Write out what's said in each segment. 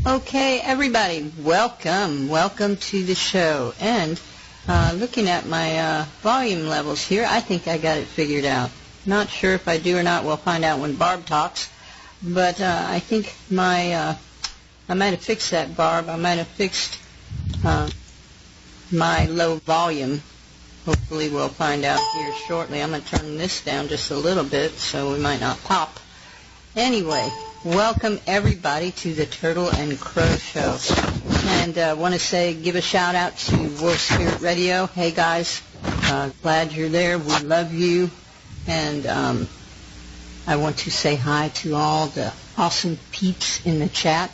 Okay, everybody, welcome to the show. And looking at my volume levels here, I think I got it figured out. Not sure if I do or not. We'll find out when Barb talks. But I think I might have fixed that, Barb. I might have fixed my low volume. Hopefully we'll find out here shortly. I'm going to turn this down just a little bit so we might not pop. Anyway, welcome everybody to the Turtle and Crow Show. And I want to give a shout out to Wolf Spirit Radio. Hey guys, glad you're there. We love you. And I want to say hi to all the awesome peeps in the chat.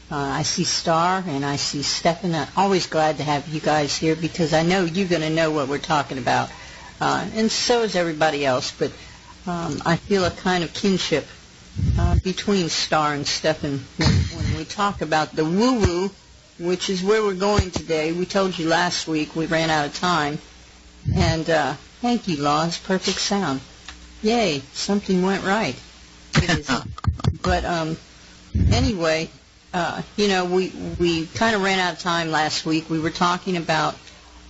I see Star and I see Stephen. I'm always glad to have you guys here because I know you're going to know what we're talking about. And so is everybody else. But I feel a kind of kinship between Star and Stephen when we talk about the woo-woo, which is where we're going today. We told you last week we ran out of time. And thank you, Laws. Perfect sound. Yay, something went right. But anyway, we kind of ran out of time last week. We were talking about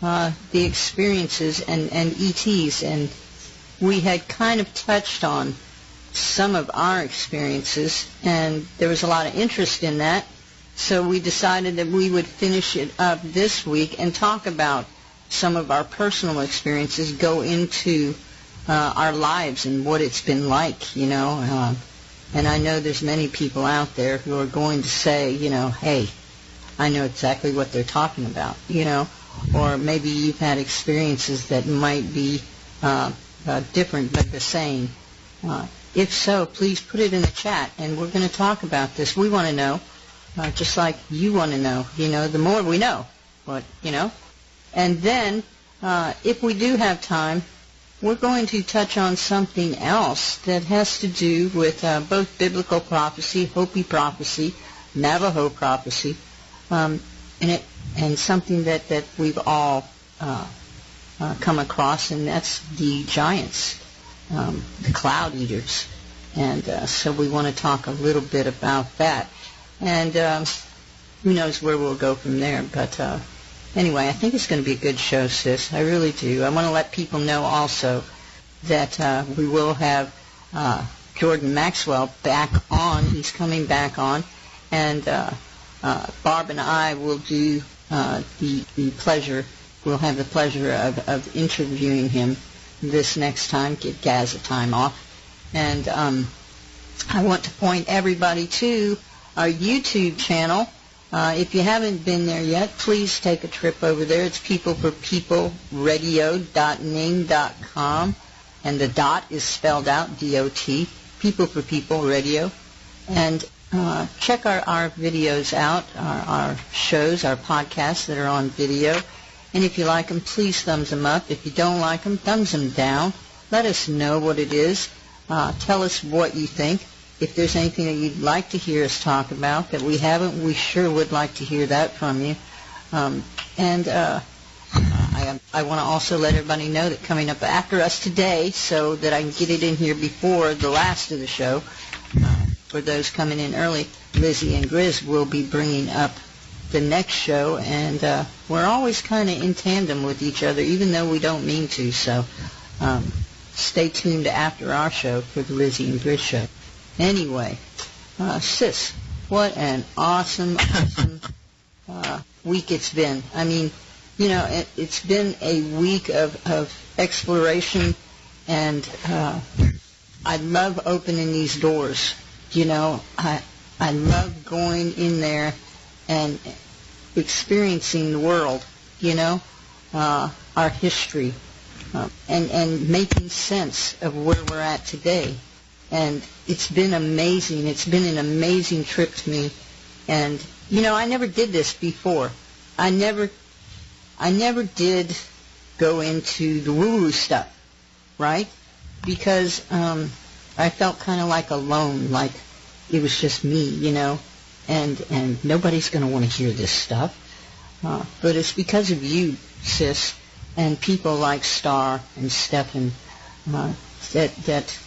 the experiences and ETs, and we had kind of touched on some of our experiences, and there was a lot of interest in that. So we decided that we would finish it up this week and talk about some of our personal experiences, go into our lives and what it's been like, and I know there's many people out there who are going to say, hey, I know exactly what they're talking about, or maybe you've had experiences that might be different but the same. If so, please put it in the chat, and we're going to talk about this. We want to know, just like you want to know. The more we know, And then, if we do have time, we're going to touch on something else that has to do with both biblical prophecy, Hopi prophecy, Navajo prophecy, and something that we've all come across, and that's the giants. The cloud eaters. And so we want to talk a little bit about that. And who knows where we'll go from there. But anyway, I think it's going to be a good show, sis. I really do. I want to let people know also that we will have Jordan Maxwell back on. He's coming back on. And Barb and I will do the pleasure, we'll have the pleasure of interviewing him this next time, give Gaz a time off. And I want to point everybody to our YouTube channel. If you haven't been there yet, please take a trip over there. It's peopleforpeopleradio.ning.com, and the dot is spelled out, D-O-T, People for People Radio. And check our videos out, our shows, our podcasts that are on video. And if you like them, please thumbs them up. If you don't like them, thumbs them down. Let us know what it is. Tell us what you think. If there's anything that you'd like to hear us talk about that we haven't, we sure would like to hear that from you. I want to also let everybody know that coming up after us today, so that I can get it in here before the last of the show, for those coming in early, Lizzie and Grizz will be bringing up the next show, and we're always kind of in tandem with each other, even though we don't mean to. So stay tuned after our show for the Lizzie and Grizz show. Anyway, sis, what an awesome week it's been. I mean, it's been a week of exploration, and I love opening these doors. I love going in there and experiencing the world, our history, and making sense of where we're at today. And it's been amazing. It's been an amazing trip to me. And, I never did this before. I never did go into the woo-woo stuff, right? Because I felt kind of like alone, like it was just me, and nobody's going to want to hear this stuff. But it's because of you, sis, and people like Star and Stephen that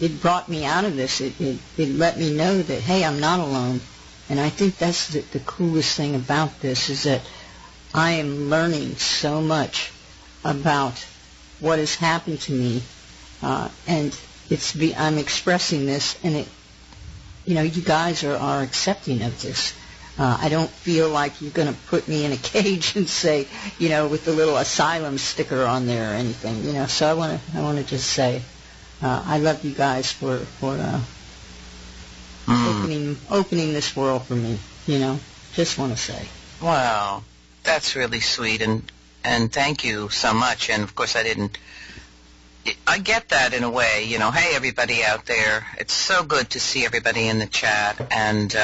it brought me out of this. It let me know that, hey, I'm not alone. And I think that's the coolest thing about this, is that I am learning so much about what has happened to me, and I'm expressing this, and you guys are accepting of this. I don't feel like you're going to put me in a cage and say, with the little asylum sticker on there or anything, So I want to just say, I love you guys for opening this world for me. Just want to say. Wow, that's really sweet, and thank you so much. And of course, I get that in a way. Hey, everybody out there, it's so good to see everybody in the chat, and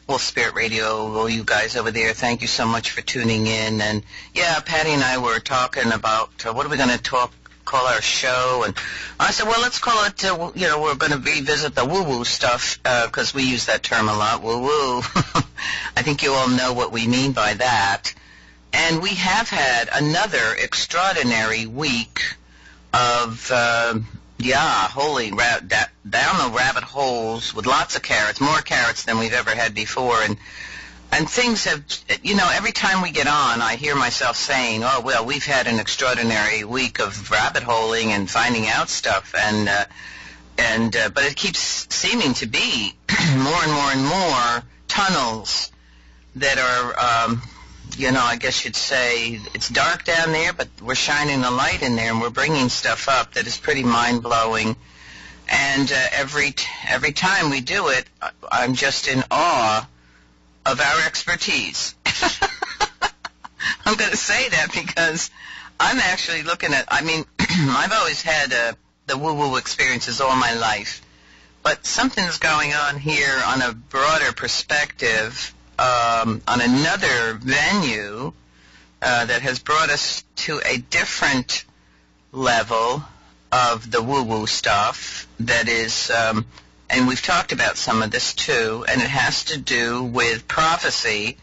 Wolf Spirit Radio, all you guys over there, thank you so much for tuning in. And yeah, Patty and I were talking about what are we going to call our show, and I said, well, let's call it, we're going to revisit the woo-woo stuff, because we use that term a lot, woo-woo. I think you all know what we mean by that. And we have had another extraordinary week of, down the rabbit holes with lots of carrots, more carrots than we've ever had before, and things have, every time we get on, I hear myself saying, oh, well, we've had an extraordinary week of rabbit holing and finding out stuff, but it keeps seeming to be more and more and more tunnels that are, I guess you'd say it's dark down there, but we're shining a light in there, and we're bringing stuff up that is pretty mind-blowing. And every time we do it, I'm just in awe of our expertise. I'm going to say that because I'm actually looking at, I've always had the woo-woo experiences all my life, but something's going on here on a broader perspective, on another venue that has brought us to a different level of the woo-woo stuff that is, and we've talked about some of this too, and it has to do with prophecy.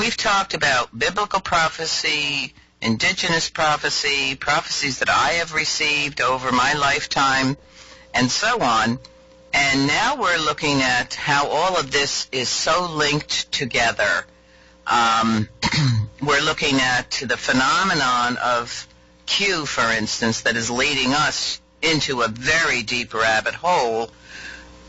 We've talked about biblical prophecy, indigenous prophecy, prophecies that I have received over my lifetime, and so on. And now we're looking at how all of this is so linked together. We're looking at the phenomenon of Q, for instance, that is leading us into a very deep rabbit hole.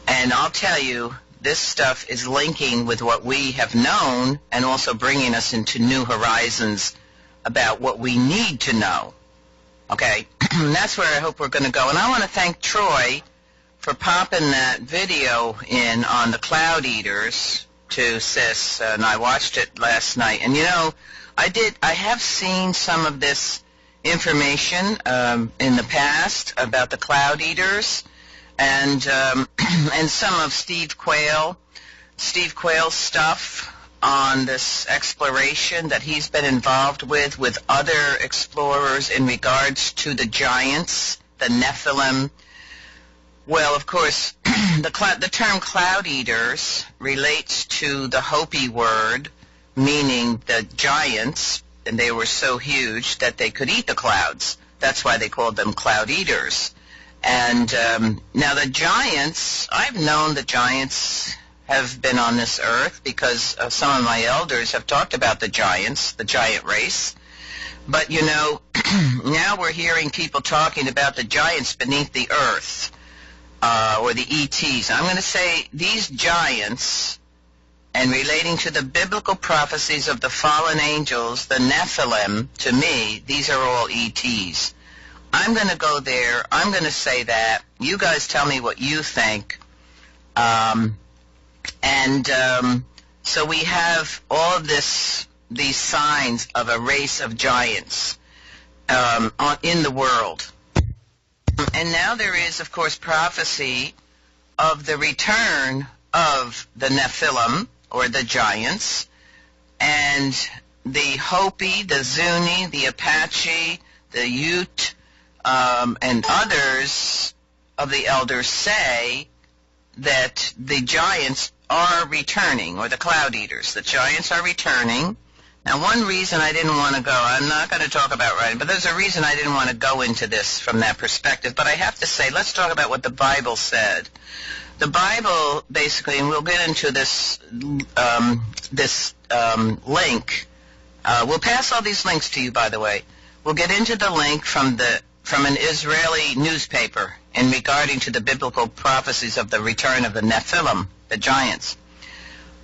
And I'll tell you, this stuff is linking with what we have known and also bringing us into new horizons about what we need to know. Okay? That's where I hope we're going to go. And I want to thank Troy for popping that video in on the Cloud Eaters to Sis, and I watched it last night. And I have seen some of this information in the past about the Cloud Eaters, and some of Steve Quayle's stuff on this exploration that he's been involved with other explorers in regards to the giants, the Nephilim. Well, of course, the term Cloud Eaters relates to the Hopi word meaning the giants, and they were so huge that they could eat the clouds. That's why they called them Cloud Eaters. And now the giants, I've known the giants have been on this earth because some of my elders have talked about the giants, the giant race. But, now we're hearing people talking about the giants beneath the earth, or the ETs. I'm going to say these giants, and relating to the biblical prophecies of the fallen angels, the Nephilim, to me, these are all ETs. I'm going to go there. I'm going to say that. You guys tell me what you think. So we have all of these signs of a race of giants in the world. And now there is, of course, prophecy of the return of the Nephilim, or the giants, and the Hopi, the Zuni, the Apache, the Ute, and others of the elders say that the giants are returning, or the Cloud Eaters. The giants are returning. Now, one reason I didn't want to go, I'm not going to talk about writing, but there's a reason I didn't want to go into this from that perspective. But I have to say, let's talk about what the Bible said. The Bible, basically, and we'll get into this link. We'll pass all these links to you, by the way. We'll get into the link from an Israeli newspaper in regarding to the biblical prophecies of the return of the Nephilim, the giants.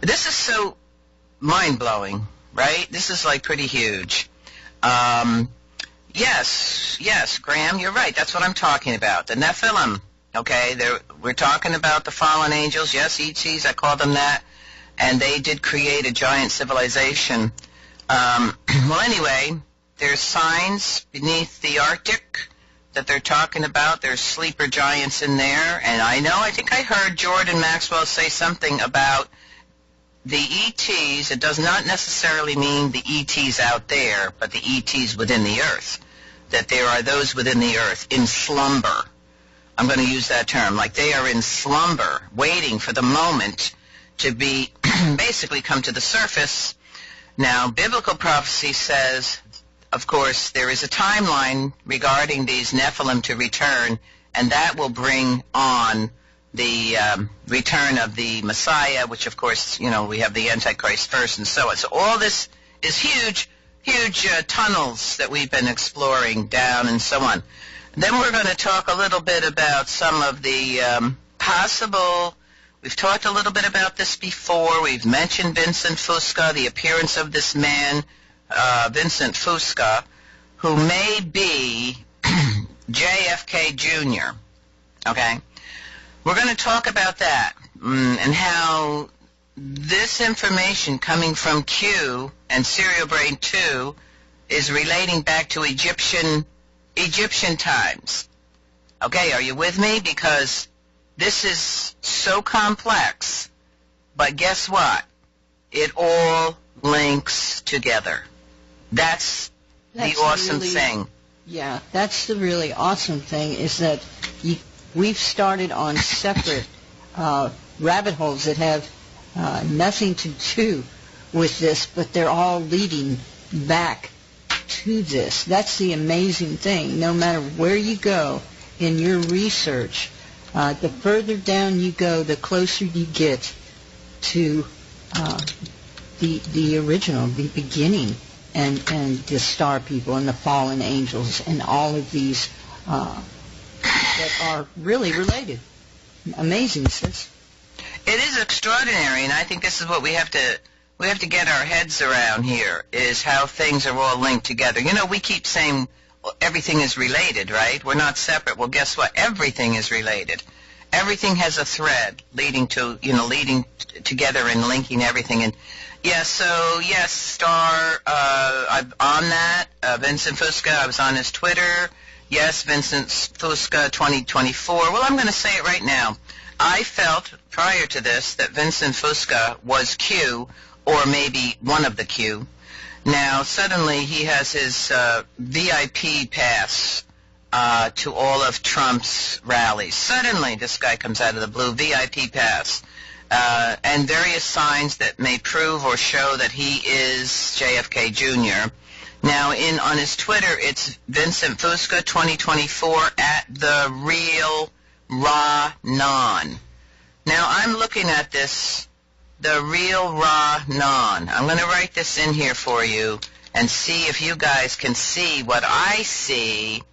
This is so mind-blowing, right? This is like pretty huge. Yes, Graham, you're right. That's what I'm talking about. The Nephilim, okay? We're talking about the fallen angels. Yes, ETs, I call them that. And they did create a giant civilization. Well, anyway, there's signs beneath the Arctic that they're talking about. There's sleeper giants in there. And I think I heard Jordan Maxwell say something about the ETs. It does not necessarily mean the ETs out there, but the ETs within the earth. That there are those within the earth in slumber. I'm going to use that term. Like they are in slumber, waiting for the moment to be basically come to the surface. Now, biblical prophecy says, of course, there is a timeline regarding these Nephilim to return, and that will bring on the return of the Messiah, which, of course, we have the Antichrist first and so on. So all this is huge tunnels that we've been exploring down and so on. Then we're going to talk a little bit about some of the possible. We've talked a little bit about this before. We've mentioned Vincent Fusca, the appearance of this man, Vincent Fusca, who may be JFK Jr., okay? We're going to talk about that and how this information coming from Q and Serial Brain 2 is relating back to Egyptian times. Okay, are you with me? Because this is so complex, but guess what? It all links together. That's the awesome thing. Yeah, that's the really awesome thing is that we've started on separate rabbit holes that have nothing to do with this, but they're all leading back to this. That's the amazing thing. No matter where you go in your research, the further down you go, the closer you get to the original, the beginning, and the star people and the fallen angels and all of these that are really related. Amazing, sis. It is extraordinary, and I think this is what we have to get our heads around here, is how things are all linked together. We keep saying everything is related, right? We're not separate. Well, guess what? Everything is related. Everything has a thread leading together and linking everything. And yes, Star, I'm on that. Vincent Fusca, I was on his Twitter. Yes, Vincent Fusca 2024. Well, I'm going to say it right now. I felt prior to this that Vincent Fusca was Q, or maybe one of the Q. Now, suddenly he has his VIP pass to all of Trump's rallies. Suddenly this guy comes out of the blue, VIP pass, and various signs that may prove or show that he is JFK Jr. Now, on his Twitter, it's Vincent Fusca 2024 at the Real Ra Non. Now, I'm looking at this, the Real Ra Non. I'm going to write this in here for you and see if you guys can see what I see.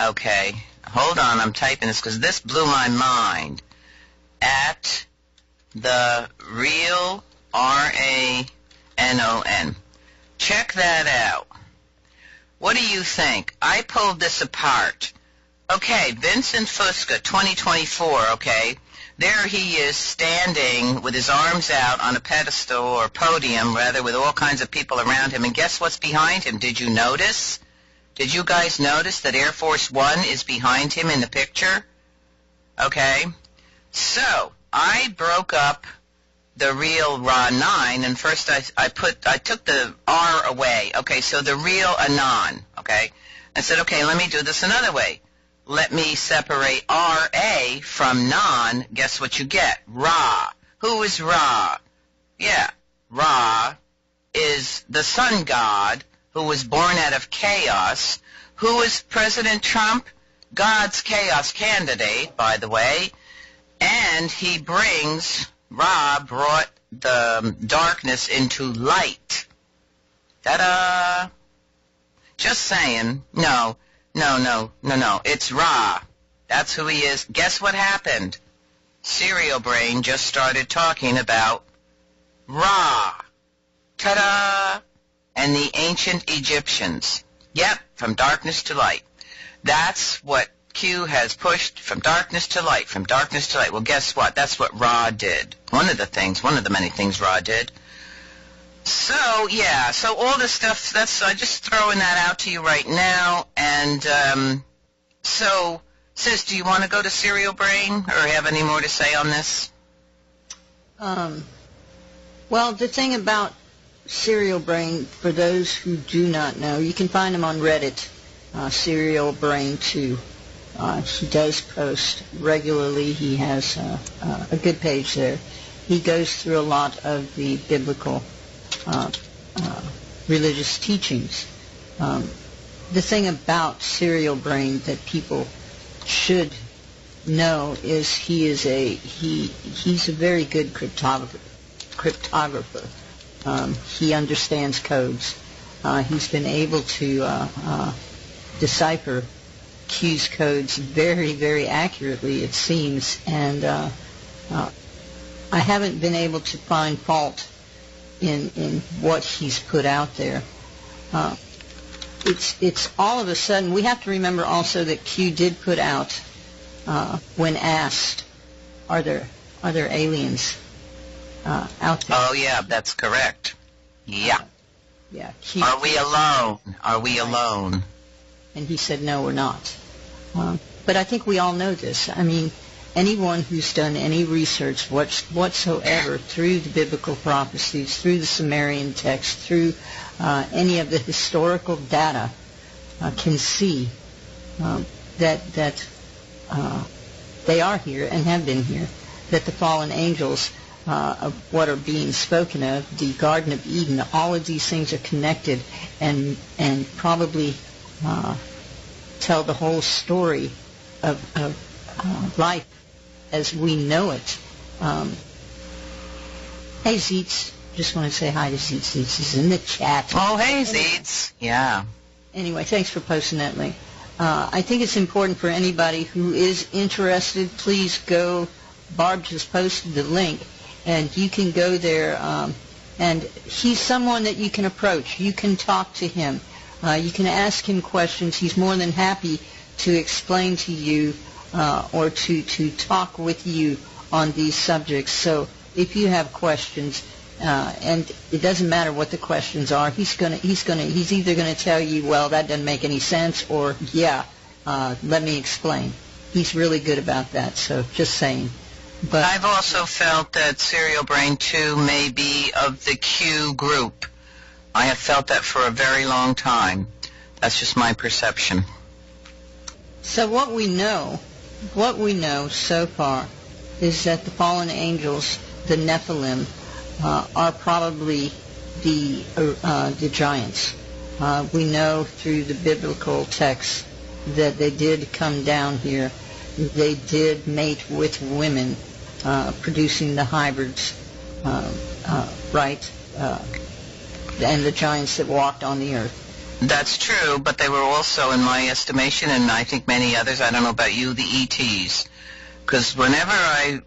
Okay, hold on, I'm typing this because this blew my mind. At the Real RANON. Check that out. What do you think? I pulled this apart. Okay, Vincent Fusca, 2024, okay. There he is standing with his arms out on a pedestal or podium, rather, with all kinds of people around him. And guess what's behind him? Did you notice? Did you guys notice that Air Force One is behind him in the picture? Okay. So, I broke up the Real Ra 9, and first I took the R away. Okay, so the Real Anon, okay? I said, okay, let me do this another way. Let me separate R-A from non. Guess what you get? Ra. Who is Ra? Yeah, Ra is the sun god who was born out of chaos. Who is President Trump? God's chaos candidate, by the way. And Ra brought the darkness into light. Ta-da! Just saying. No. It's Ra. That's who he is. Guess what happened? Serial Brain just started talking about Ra. Ta-da! And the ancient Egyptians. Yep, from darkness to light. That's what Q has pushed, from darkness to light, from darkness to light. Well, guess what? That's what Ra did. One of the many things Ra did. So, yeah, so all this stuff, I'm just throwing that out to you right now. And so, Sis, do you want to go to Serial Brain or have any more to say on this? Well, the thing about Serial Brain, for those who do not know, you can find him on Reddit, Serial Brain 2. He does post regularly. He has a good page there. He goes through a lot of the biblical religious teachings. The thing about Serial Brain that people should know is he's a very good cryptographer. He understands codes. He's been able to decipher Q's codes very, very accurately, it seems, and I haven't been able to find fault in what he's put out there. It's all of a sudden, we have to remember also that Q did put out, when asked, are there aliens out there? Oh, yeah, that's correct. Yeah. Yeah. Are we alone? Are we alone? And he said, no, we're not. But I think we all know this. I mean, anyone who's done any research whatsoever through the biblical prophecies, through the Sumerian text, through any of the historical data, can see that they are here and have been here, that the fallen angels of what are being spoken of, the Garden of Eden, all of these things are connected and probably tell the whole story of life as we know it. Hey, Zeetz. Just want to say hi to Zeetz. Zeetz is in the chat. Oh, hey, Zeetz. Yeah. Anyway, thanks for posting that link. I think it's important for anybody who is interested, please go. Barb just posted the link, and you can go there, and he's someone that you can approach. You can talk to him. You can ask him questions. He's more than happy to explain to you or to talk with you on these subjects. So if you have questions, and it doesn't matter what the questions are, he's either gonna tell you, well, that doesn't make any sense, or yeah, let me explain. He's really good about that. So just saying. But I've also felt that Serial Brain 2 may be of the Q group. I have felt that for a very long time. That's just my perception. So what we know so far is that the fallen angels, the Nephilim, are probably the giants. We know through the biblical texts that they did come down here. They did mate with women, producing the hybrids, right? And the giants that walked on the earth. That's true, but they were also, in my estimation, and I think many others, I don't know about you, the ETs. Because when I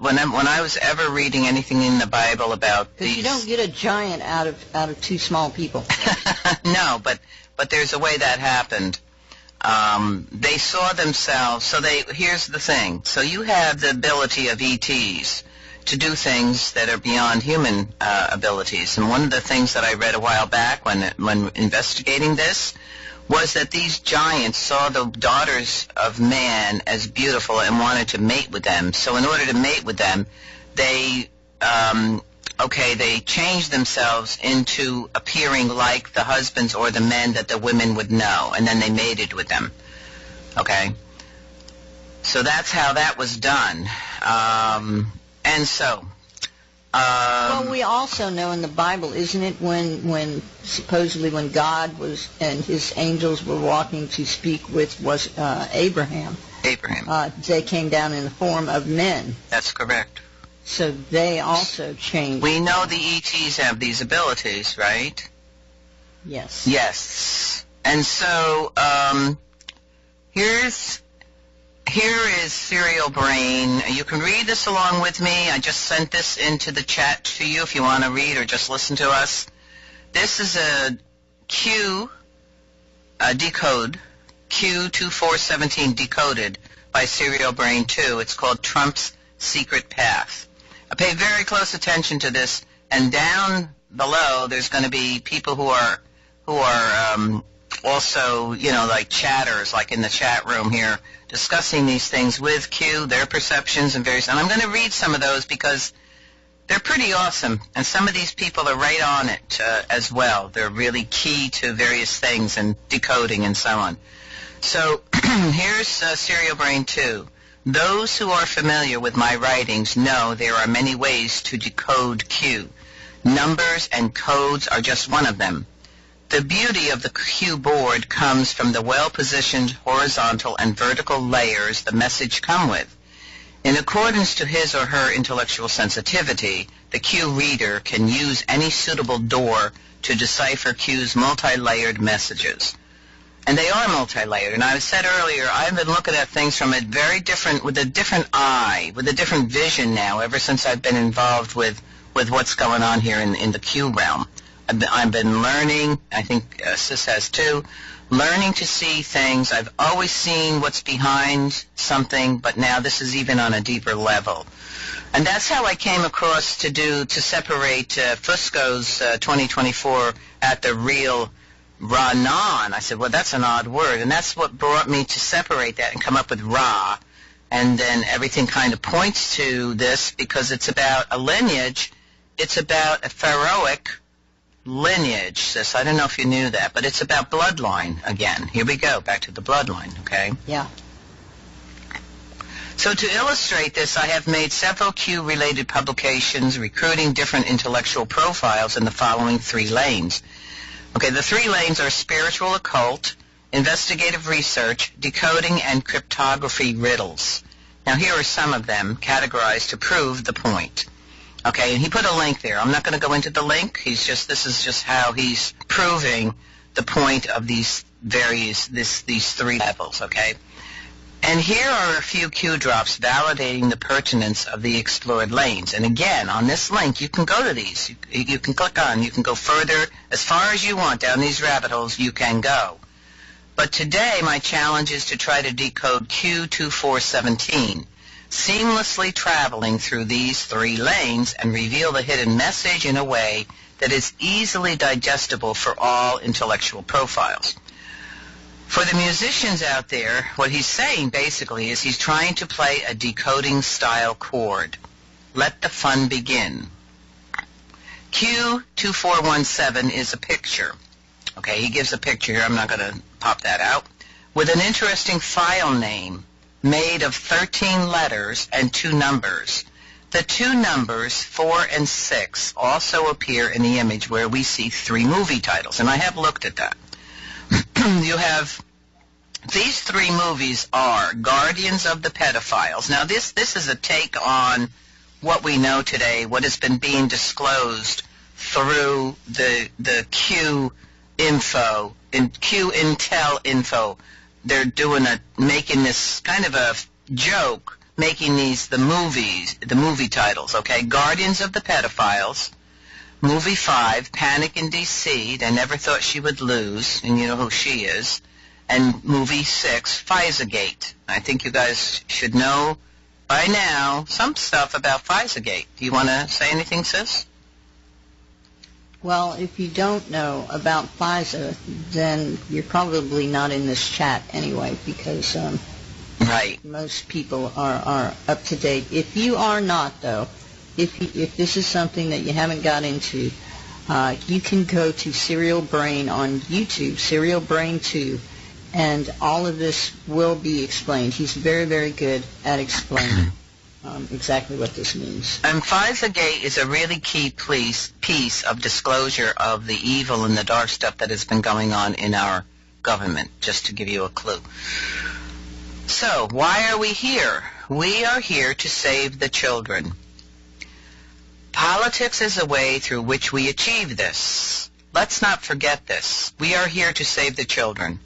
was ever reading anything in the Bible about these... Because you don't get a giant out of two small people. No, but there's a way that happened. They saw themselves, so here's the thing. So you have the ability of ETs to do things that are beyond human abilities. And one of the things that I read a while back when investigating this was that these giants saw the daughters of man as beautiful and wanted to mate with them. So in order to mate with them, they changed themselves into appearing like the husbands or the men that the women would know, and then they mated with them. Okay? So that's how that was done. And so... well, we also know in the Bible, isn't it, when supposedly when God was and his angels were walking to speak with Abraham. Abraham. They came down in the form of men. That's correct. So they also changed. We know the ETs have these abilities, right? Yes. Yes. And so here is Serial Brain. You can read this along with me. I just sent this into the chat to you if you want to read or just listen to us. This is a Q decode, Q2417 decoded by Serial Brain 2. It's called Trump's Secret Path. I pay very close attention to this, and down below there's going to be people who are also, like chatters, like in the chat room here, discussing these things with Q, their perceptions and various. And I'm going to read some of those because they're pretty awesome, and some of these people are right on it as well. They're really key to various things and decoding and so on. So here's Serial Brain 2. Those who are familiar with my writings know there are many ways to decode Q. Numbers and codes are just one of them. The beauty of the Q board comes from the well-positioned horizontal and vertical layers the message come with. In accordance to his or her intellectual sensitivity, the Q reader can use any suitable door to decipher Q's multi-layered messages. And they are multi-layered. And I said earlier, I've been looking at things from with a different eye, with a different vision now, ever since I've been involved with what's going on here in the Q realm. I've been learning, I think Sis has too, learning to see things. I've always seen what's behind something, but now this is even on a deeper level. And that's how I came across to separate Fusco's 2024 at the real Ra-Non. I said, well, that's an odd word, and that's what brought me to separate that and come up with Ra. And then everything kind of points to this because it's about a lineage. It's about a pharaohic lineage, sis. I don't know if you knew that, but it's about bloodline again. Here we go, back to the bloodline, okay? Yeah. So to illustrate this, I have made several Q-related publications recruiting different intellectual profiles in the following 3 lanes. Okay, the 3 lanes are spiritual occult, investigative research, decoding, and cryptography riddles. Now here are some of them categorized to prove the point. Okay, and he put a link there. I'm not going to go into the link. This is just how he's proving the point of these 3 levels, okay? And here are a few Q drops validating the pertinence of the explored lanes. And again, on this link, you can go to these. You can click on. You can go further. As far as you want down these rabbit holes, you can go. But today, my challenge is to try to decode Q2417, seamlessly traveling through these 3 lanes and reveal the hidden message in a way that is easily digestible for all intellectual profiles. For the musicians out there, what he's saying basically is he's trying to play a decoding style chord. Let the fun begin. Q2417 is a picture. Okay, he gives a picture here. I'm not going to pop that out. With an interesting file name made of 13 letters and 2 numbers. The 2 numbers, 4 and 6, also appear in the image where we see 3 movie titles, and I have looked at that. You have, these 3 movies are Guardians of the Pedophiles. Now this is a take on what we know today, what has been being disclosed through the Q info, Q Intel info. They're making this kind of a joke, making the movie titles, okay? Guardians of the Pedophiles, Movie 5, Panic in D.C., They Never Thought She Would Lose, and you know who she is, and Movie 6, Pfizergate. I think you guys should know by now some stuff about Pfizergate. Do you want to say anything, sis? Well, if you don't know about Pfizer, then you're probably not in this chat anyway, because right. Most people are up to date. If you are not, though, if this is something that you haven't got into, you can go to Serial Brain on YouTube, Serial Brain 2, and all of this will be explained. He's very, very good at explaining exactly what this means. And Pfizergate is a really key piece of disclosure of the evil and the dark stuff that has been going on in our government, just to give you a clue. So, why are we here? We are here to save the children. Politics is a way through which we achieve this. Let's not forget this. We are here to save the children.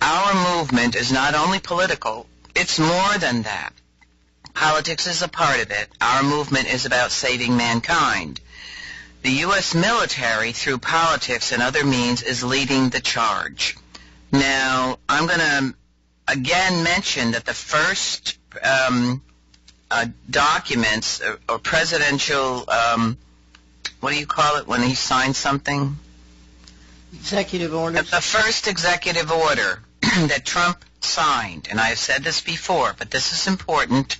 Our movement is not only political, it's more than that. Politics is a part of it. Our movement is about saving mankind. The U.S. military, through politics and other means, is leading the charge. Now, I'm going to again mention that the first documents or presidential, what do you call it when he signs something? Executive orders. The first executive order that Trump signed, and I have said this before, but this is important,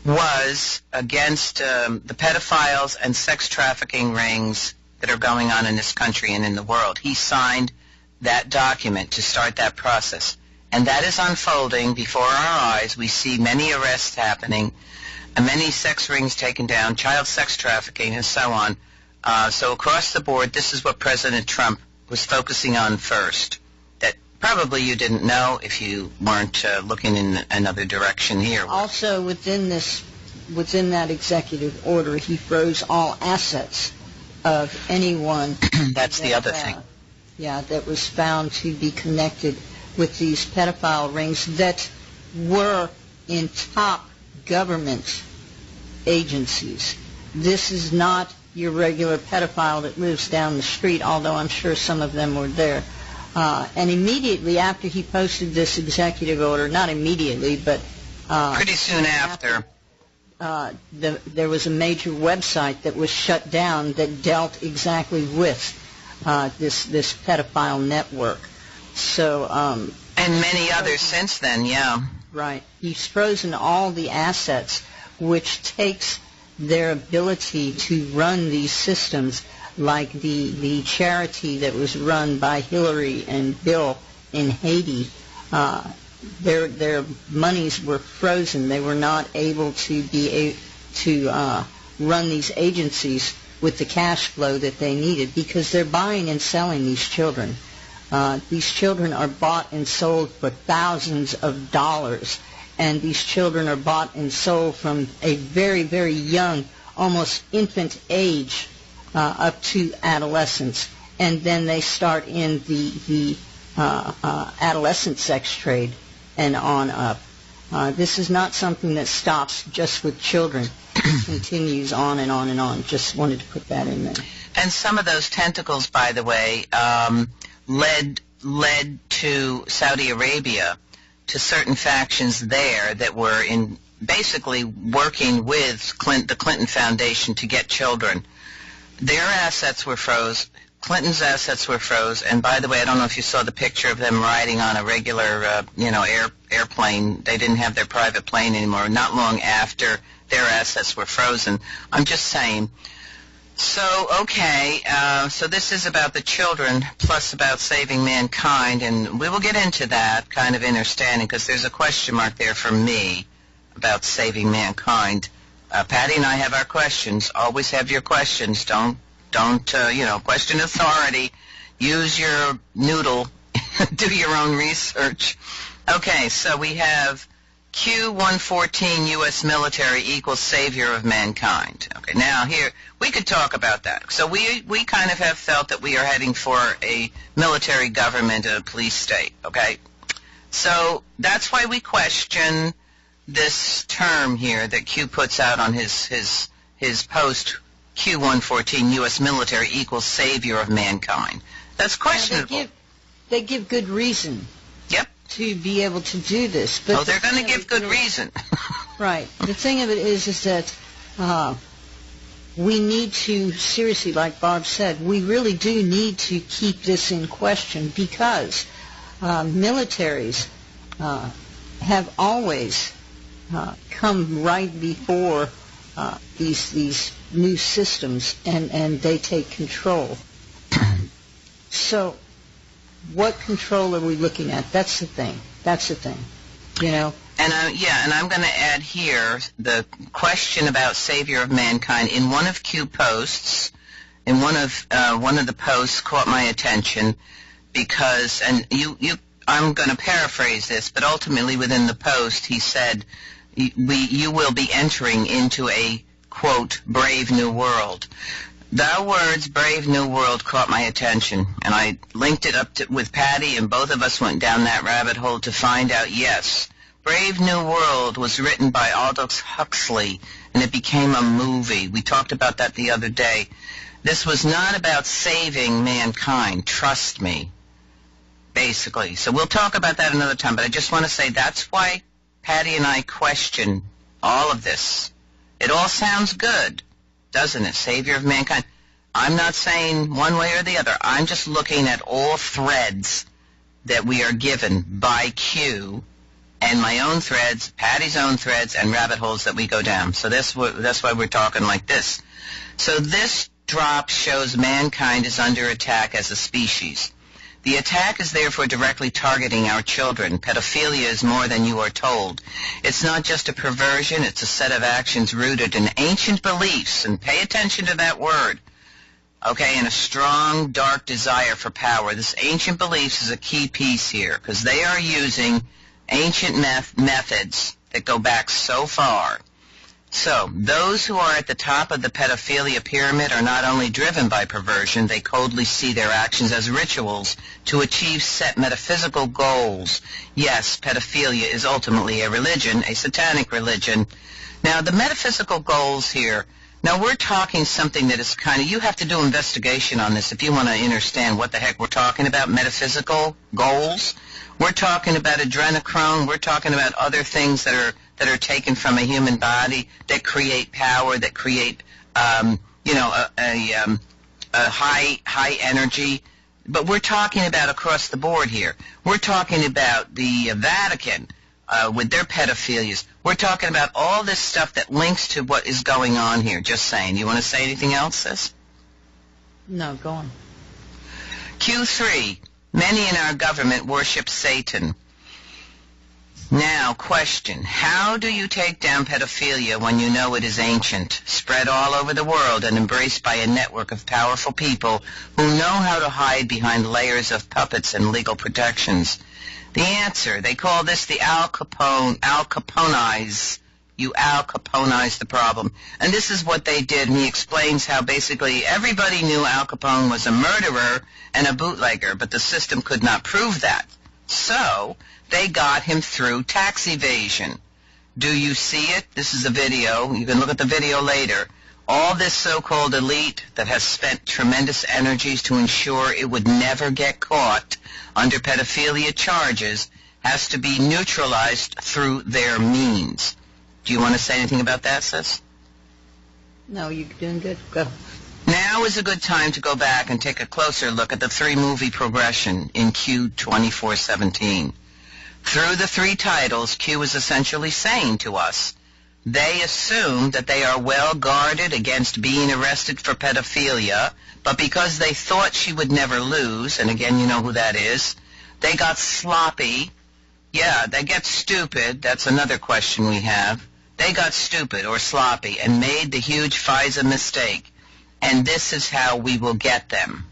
was against the pedophiles and sex trafficking rings that are going on in this country and in the world. He signed that document to start that process. And that is unfolding before our eyes. We see many arrests happening, and many sex rings taken down, child sex trafficking, and so on. So across the board, this is what President Trump was focusing on first. That probably you didn't know if you weren't looking in another direction here. Also, within that executive order, he froze all assets of anyone. That's the other thing. Yeah, that was found to be connected with these pedophile rings that were in top government agencies. This is not your regular pedophile that lives down the street, although I'm sure some of them were there. And immediately after he posted this executive order, not immediately, but pretty soon after, there was a major website that was shut down that dealt exactly with this pedophile network. So, and many others since then, yeah. Right. He's frozen all the assets, which takes their ability to run these systems, like the charity that was run by Hillary and Bill in Haiti. Their monies were frozen. They were not able to run these agencies with the cash flow that they needed, because they're buying and selling these children. These children are bought and sold for thousands of dollars, and these children are bought and sold from a very, very young, almost infant age up to adolescence, and then they start in the adolescent sex trade and on up. This is not something that stops just with children. It continues on and on and on. Just wanted to put that in there. And some of those tentacles, by the way, led to Saudi Arabia, to certain factions there that were in basically working with the Clinton Foundation to get children. Their assets were froze. Clinton's assets were froze. And by the way, I don't know if you saw the picture of them riding on a regular, airplane. They didn't have their private plane anymore. Not long after their assets were frozen. I'm just saying. So, okay, so this is about the children plus about saving mankind, and we will get into that kind of understanding, because there's a question mark there for me about saving mankind. Patty and I have our questions. Always have your questions. Don't question authority. Use your noodle. Do your own research. Okay, so we have Q114, U.S. military equals savior of mankind. Okay, now here, we could talk about that. So we kind of have felt that we are heading for a military government, a police state, okay? So that's why we question this term here that Q puts out on his post, Q114, U.S. military equals savior of mankind. That's questionable. They give good reason. Yep. To be able to do this. But they're going to give good reason. Right. The thing of it is that we need to, seriously, like Bob said, we really do need to keep this in question, because militaries have always come right before these new systems, and they take control. So what control are we looking at? That's the thing. You know. And I'm going to add here the question about savior of mankind. In one of Q posts, in one of the posts caught my attention, because, and I'm going to paraphrase this, but ultimately within the post he said, you will be entering into a, quote, brave new world. The words brave new world caught my attention, and I linked it up with Patty, and both of us went down that rabbit hole to find out, yes, Brave New World was written by Aldous Huxley, and it became a movie. We talked about that the other day. This was not about saving mankind, trust me, basically. So we'll talk about that another time, but I just want to say that's why Patty and I question all of this. It all sounds good, doesn't it? Savior of mankind. I'm not saying one way or the other. I'm just looking at all threads that we are given by Q, and my own threads, Patty's own threads, and rabbit holes that we go down. So that's why we're talking like this. So this drop shows mankind is under attack as a species. The attack is therefore directly targeting our children. Pedophilia is more than you are told. It's not just a perversion, it's a set of actions rooted in ancient beliefs, and pay attention to that word, okay, and a strong, dark desire for power. This ancient beliefs is a key piece here, because they are using ancient methods that go back so far. So, those who are at the top of the pedophilia pyramid are not only driven by perversion, they coldly see their actions as rituals to achieve set metaphysical goals. Yes, pedophilia is ultimately a religion, a satanic religion. Now, the metaphysical goals here, now we're talking something that is kind of, you have to do investigation on this if you want to understand what the heck we're talking about, metaphysical goals. We're talking about adrenochrome. We're talking about other things that are taken from a human body that create power, that create, a high energy. But we're talking about across the board here. We're talking about the Vatican with their pedophilias. We're talking about all this stuff that links to what is going on here. Just saying. You want to say anything else, sis? No, go on. Q3. Many in our government worship Satan. Now, question. How do you take down pedophilia when you know it is ancient, spread all over the world, and embraced by a network of powerful people who know how to hide behind layers of puppets and legal protections? The answer, they call this the Al Caponize. You Al Caponize the problem. And this is what they did, and he explains how basically everybody knew Al Capone was a murderer and a bootlegger, but the system could not prove that. So they got him through tax evasion. Do you see it? This is a video. You can look at the video later. All this so-called elite that has spent tremendous energies to ensure it would never get caught under pedophilia charges has to be neutralized through their means. Do you want to say anything about that, sis? No, you're doing good. Go. Now is a good time to go back and take a closer look at the three-movie progression in Q 2417. Through the three titles, Q is essentially saying to us, they assume that they are well guarded against being arrested for pedophilia, but because they thought she would never lose, and again, you know who that is, they got sloppy. Yeah, they get stupid. That's another question we have. They got stupid or sloppy and made the huge FISA mistake. And this is how we will get them.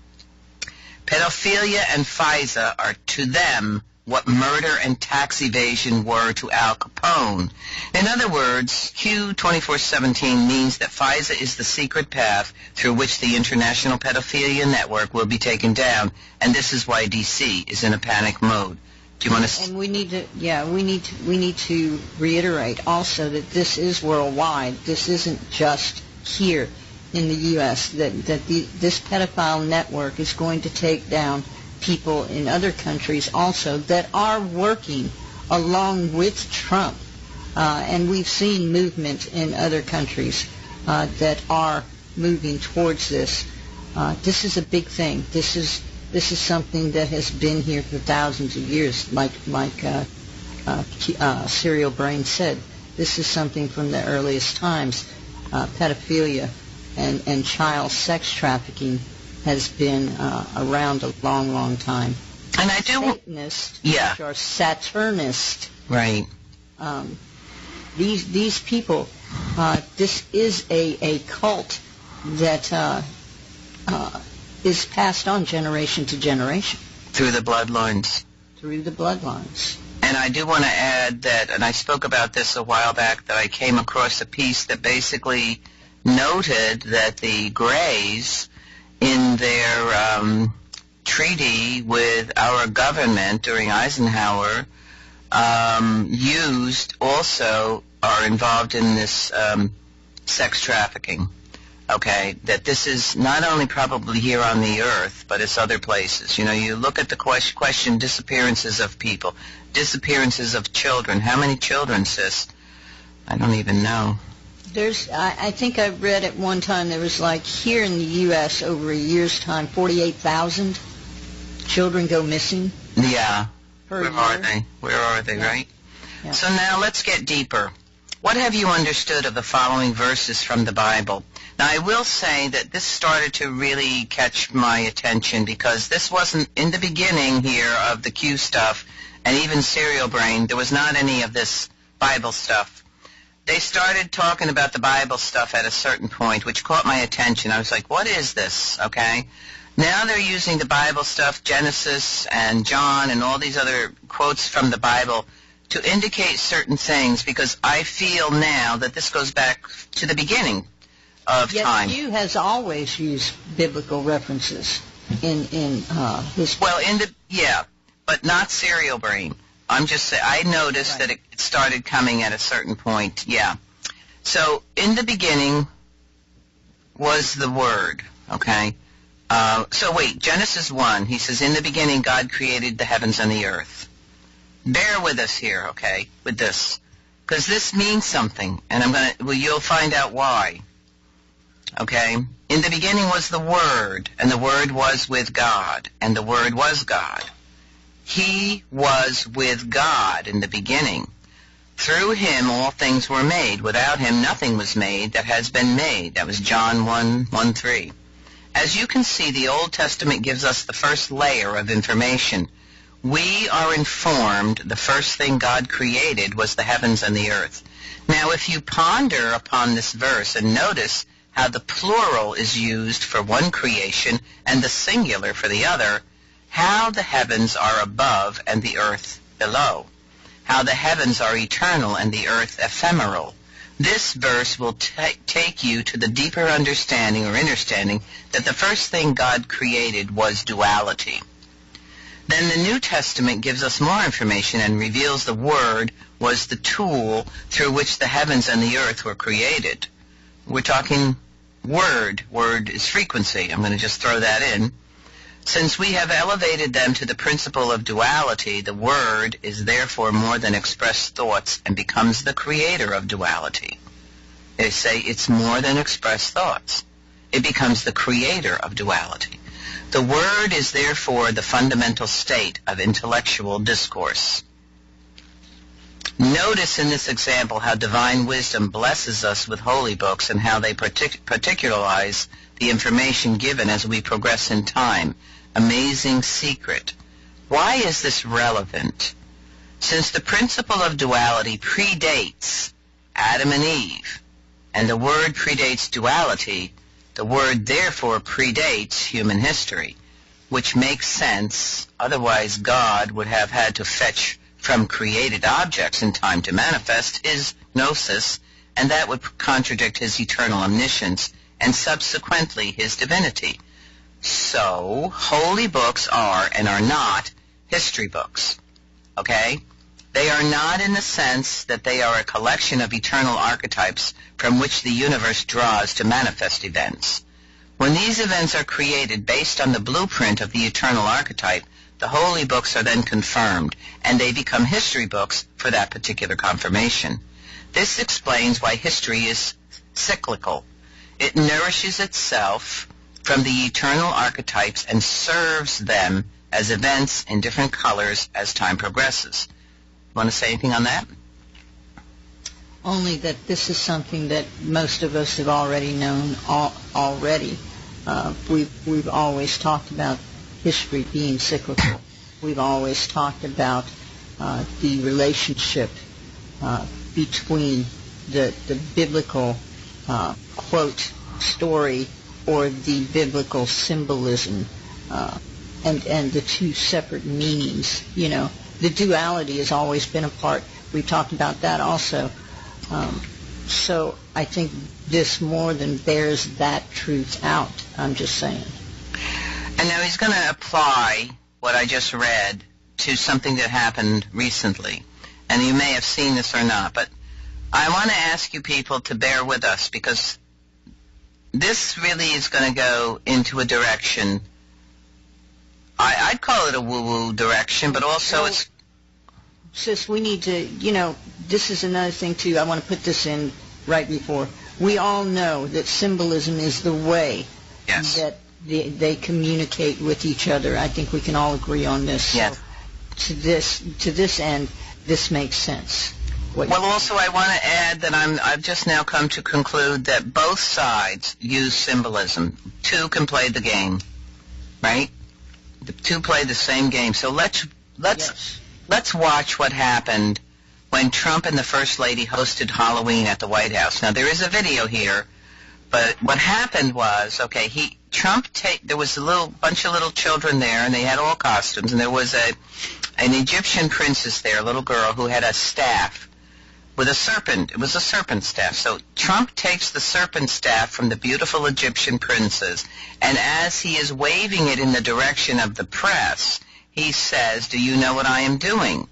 Pedophilia and FISA are to them what murder and tax evasion were to Al Capone. In other words, Q 2417 means that FISA is the secret path through which the international pedophilia network will be taken down, and this is why D.C. is in a panic mode. Do you want to? And we need to reiterate also that this is worldwide. This isn't just here in the U.S. This pedophile network is going to take down people in other countries also that are working along with Trump. And we've seen movement in other countries that are moving towards this. This is a big thing. This is something that has been here for thousands of years, like Serial Brain said. This is something from the earliest times. Pedophilia and child sex trafficking has been around a long, long time. And I do... Satanists, which are Saturnist. Right. These people, this is a cult that is passed on generation to generation. Through the bloodlines. through the bloodlines. And I do want to add that, and I spoke about this a while back, that I came across a piece that basically noted that the Greys, in their treaty with our government during Eisenhower, are involved in this sex trafficking. Okay, that this is not only probably here on the earth, but it's other places. You know, you look at the question disappearances of people, disappearances of children. How many children, sis? I don't even know. I think I read at one time there was like here in the U.S. over a year's time, 48,000 children go missing. Yeah. Where are they? Where are they, yeah. Right? Yeah. So now let's get deeper. What have you understood of the following verses from the Bible? Now, I will say that this started to really catch my attention because this wasn't in the beginning here of the Q stuff and even Serial Brain. There was not any of this Bible stuff. They started talking about the Bible stuff at a certain point, which caught my attention. I was like, what is this? Okay. Now they're using the Bible stuff, Genesis and John and all these other quotes from the Bible to indicate certain things because I feel now that this goes back to the beginning of time. Q has always used biblical references in his... Well, but not Serial Brain. I'm just saying, I noticed that it started coming at a certain point, yeah. So, in the beginning was the Word, okay? Genesis 1, he says, in the beginning God created the heavens and the earth. Bear with us here, okay, with this. Because this means something, and you'll find out why. Okay? In the beginning was the Word, and the Word was with God, and the Word was God. He was with God in the beginning. Through him all things were made. Without him nothing was made that has been made. That was John 1:3. As you can see, the Old Testament gives us the first layer of information. We are informed the first thing God created was the heavens and the earth. Now, if you ponder upon this verse and notice how the plural is used for one creation and the singular for the other, how the heavens are above and the earth below, how the heavens are eternal and the earth ephemeral. This verse will take you to the deeper understanding or understanding that the first thing God created was duality. Then the New Testament gives us more information and reveals the Word was the tool through which the heavens and the earth were created. We're talking Word. Word is frequency. I'm going to just throw that in. Since we have elevated them to the principle of duality, the Word is therefore more than expressed thoughts and becomes the creator of duality. They say it's more than expressed thoughts. It becomes the creator of duality. The Word is therefore the fundamental state of intellectual discourse. Notice in this example how divine wisdom blesses us with holy books and how they particularize the information given as we progress in time. Amazing secret. Why is this relevant? Since the principle of duality predates Adam and Eve, and the Word predates duality, the Word therefore predates human history, which makes sense. Otherwise, God would have had to fetch from created objects in time to manifest his gnosis, and that would contradict his eternal omniscience and subsequently his divinity. So, holy books are and are not history books, okay? They are not in the sense that they are a collection of eternal archetypes from which the universe draws to manifest events. When these events are created based on the blueprint of the eternal archetype, the holy books are then confirmed, and they become history books for that particular confirmation. This explains why history is cyclical. It nourishes itself from the eternal archetypes and serves them as events in different colors as time progresses. Want to say anything on that? Only that this is something that most of us have already known already. We've always talked about history being cyclical. We've always talked about the relationship between the biblical quote story or the biblical symbolism and the two separate meanings. You know, the duality has always been a part. We talked about that also. So I think this more than bears that truth out. I'm just saying. And now he's going to apply what I just read to something that happened recently. And you may have seen this or not, but I want to ask you people to bear with us, because this really is going to go into a direction, I'd call it a woo-woo direction, but also it's... Sis, we need to, you know, this is another thing, too. I want to put this in right before. We all know that symbolism is the way that they communicate with each other. I think we can all agree on this. Yes. So to this end, this makes sense. Well, also I want to add that I've just now come to conclude that both sides use symbolism. Two can play the game, right? The two play the same game. So let's watch what happened when Trump and the First Lady hosted Halloween at the White House. Now, there is a video here, but what happened was, there was a bunch of little children there, and they had all costumes, and there was an Egyptian princess there, a little girl, who had a staff with a serpent. It was a serpent staff. So Trump takes the serpent staff from the beautiful Egyptian princess, and as he is waving it in the direction of the press, he says, "Do you know what I am doing?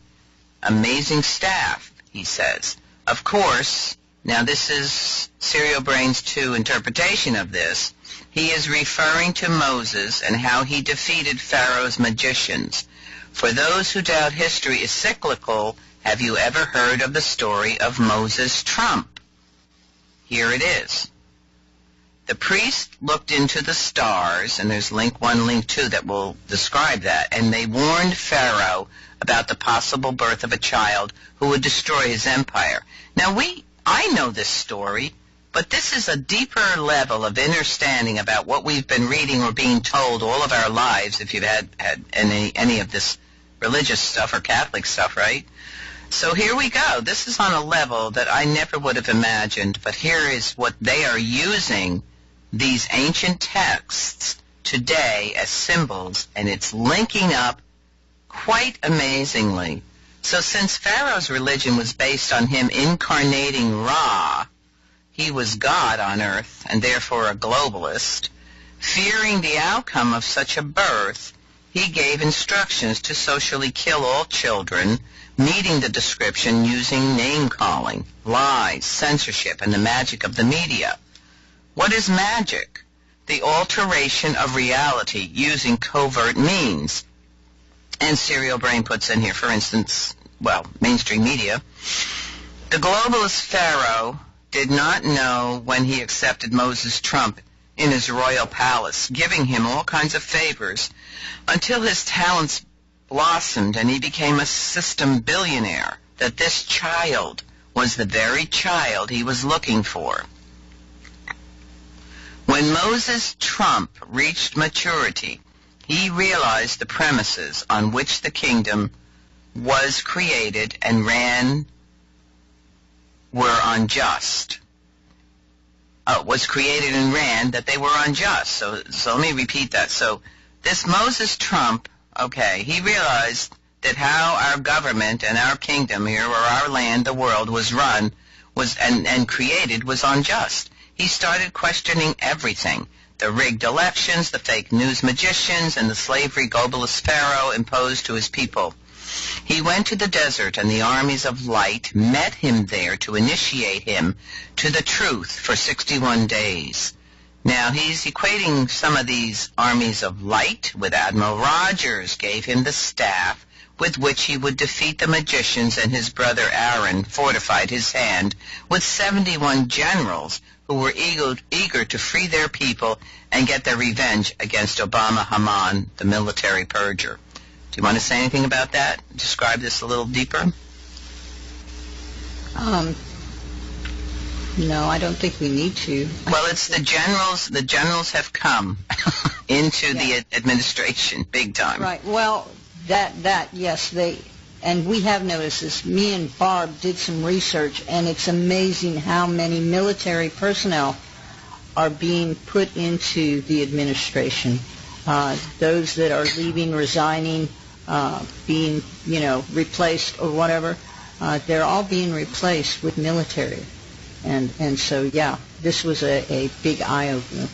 Amazing staff," he says. Of course, now this is Serial Brain's 2 interpretation of this. He is referring to Moses and how he defeated Pharaoh's magicians. For those who doubt history is cyclical, have you ever heard of the story of Moses Trump? Here it is. The priest looked into the stars, and there's link 1, link 2 that will describe that, and they warned Pharaoh about the possible birth of a child who would destroy his empire. Now, I know this story, but this is a deeper level of understanding about what we've been reading or being told all of our lives, if you've had any of this religious stuff or Catholic stuff, right? So here we go. This is on a level that I never would have imagined, but here is what they are using these ancient texts today as symbols, and it's linking up quite amazingly. So since Pharaoh's religion was based on him incarnating Ra, he was God on earth and therefore a globalist. Fearing the outcome of such a birth, he gave instructions to socially kill all children, meeting the description using name-calling, lies, censorship, and the magic of the media. What is magic? The alteration of reality using covert means. And Serial Brain puts in here, for instance, mainstream media. The globalist Pharaoh did not know when he accepted Moses Trump in his royal palace, giving him all kinds of favors, until his talents blossomed and he became a system billionaire, that this child was the very child he was looking for. When Moses Trump reached maturity, he realized the premises on which the kingdom was created and ran were unjust. Was created and ran that they were unjust. So let me repeat that. So this Moses Trump, he realized that how our government and our kingdom here, or our land, the world, was run and created was unjust. He started questioning everything. The rigged elections, the fake news magicians, and the slavery globalist Pharaoh imposed to his people. He went to the desert, and the armies of light met him there to initiate him to the truth for 61 days. Now, he's equating some of these armies of light with Admiral Rogers gave him the staff with which he would defeat the magicians, and his brother Aaron fortified his hand with 71 generals who were eager to free their people and get their revenge against Obama Haman, the military purger. Do you want to say anything about that? Describe this a little deeper? No, I don't think we need to. Well, it's the generals. The generals have come into the administration big time. Right. Well, yes, and we have noticed this. Me and Barb did some research, and it's amazing how many military personnel are being put into the administration. those that are leaving, resigning, being, replaced or whatever, they're all being replaced with military. And so, yeah, this was a big eye-opener.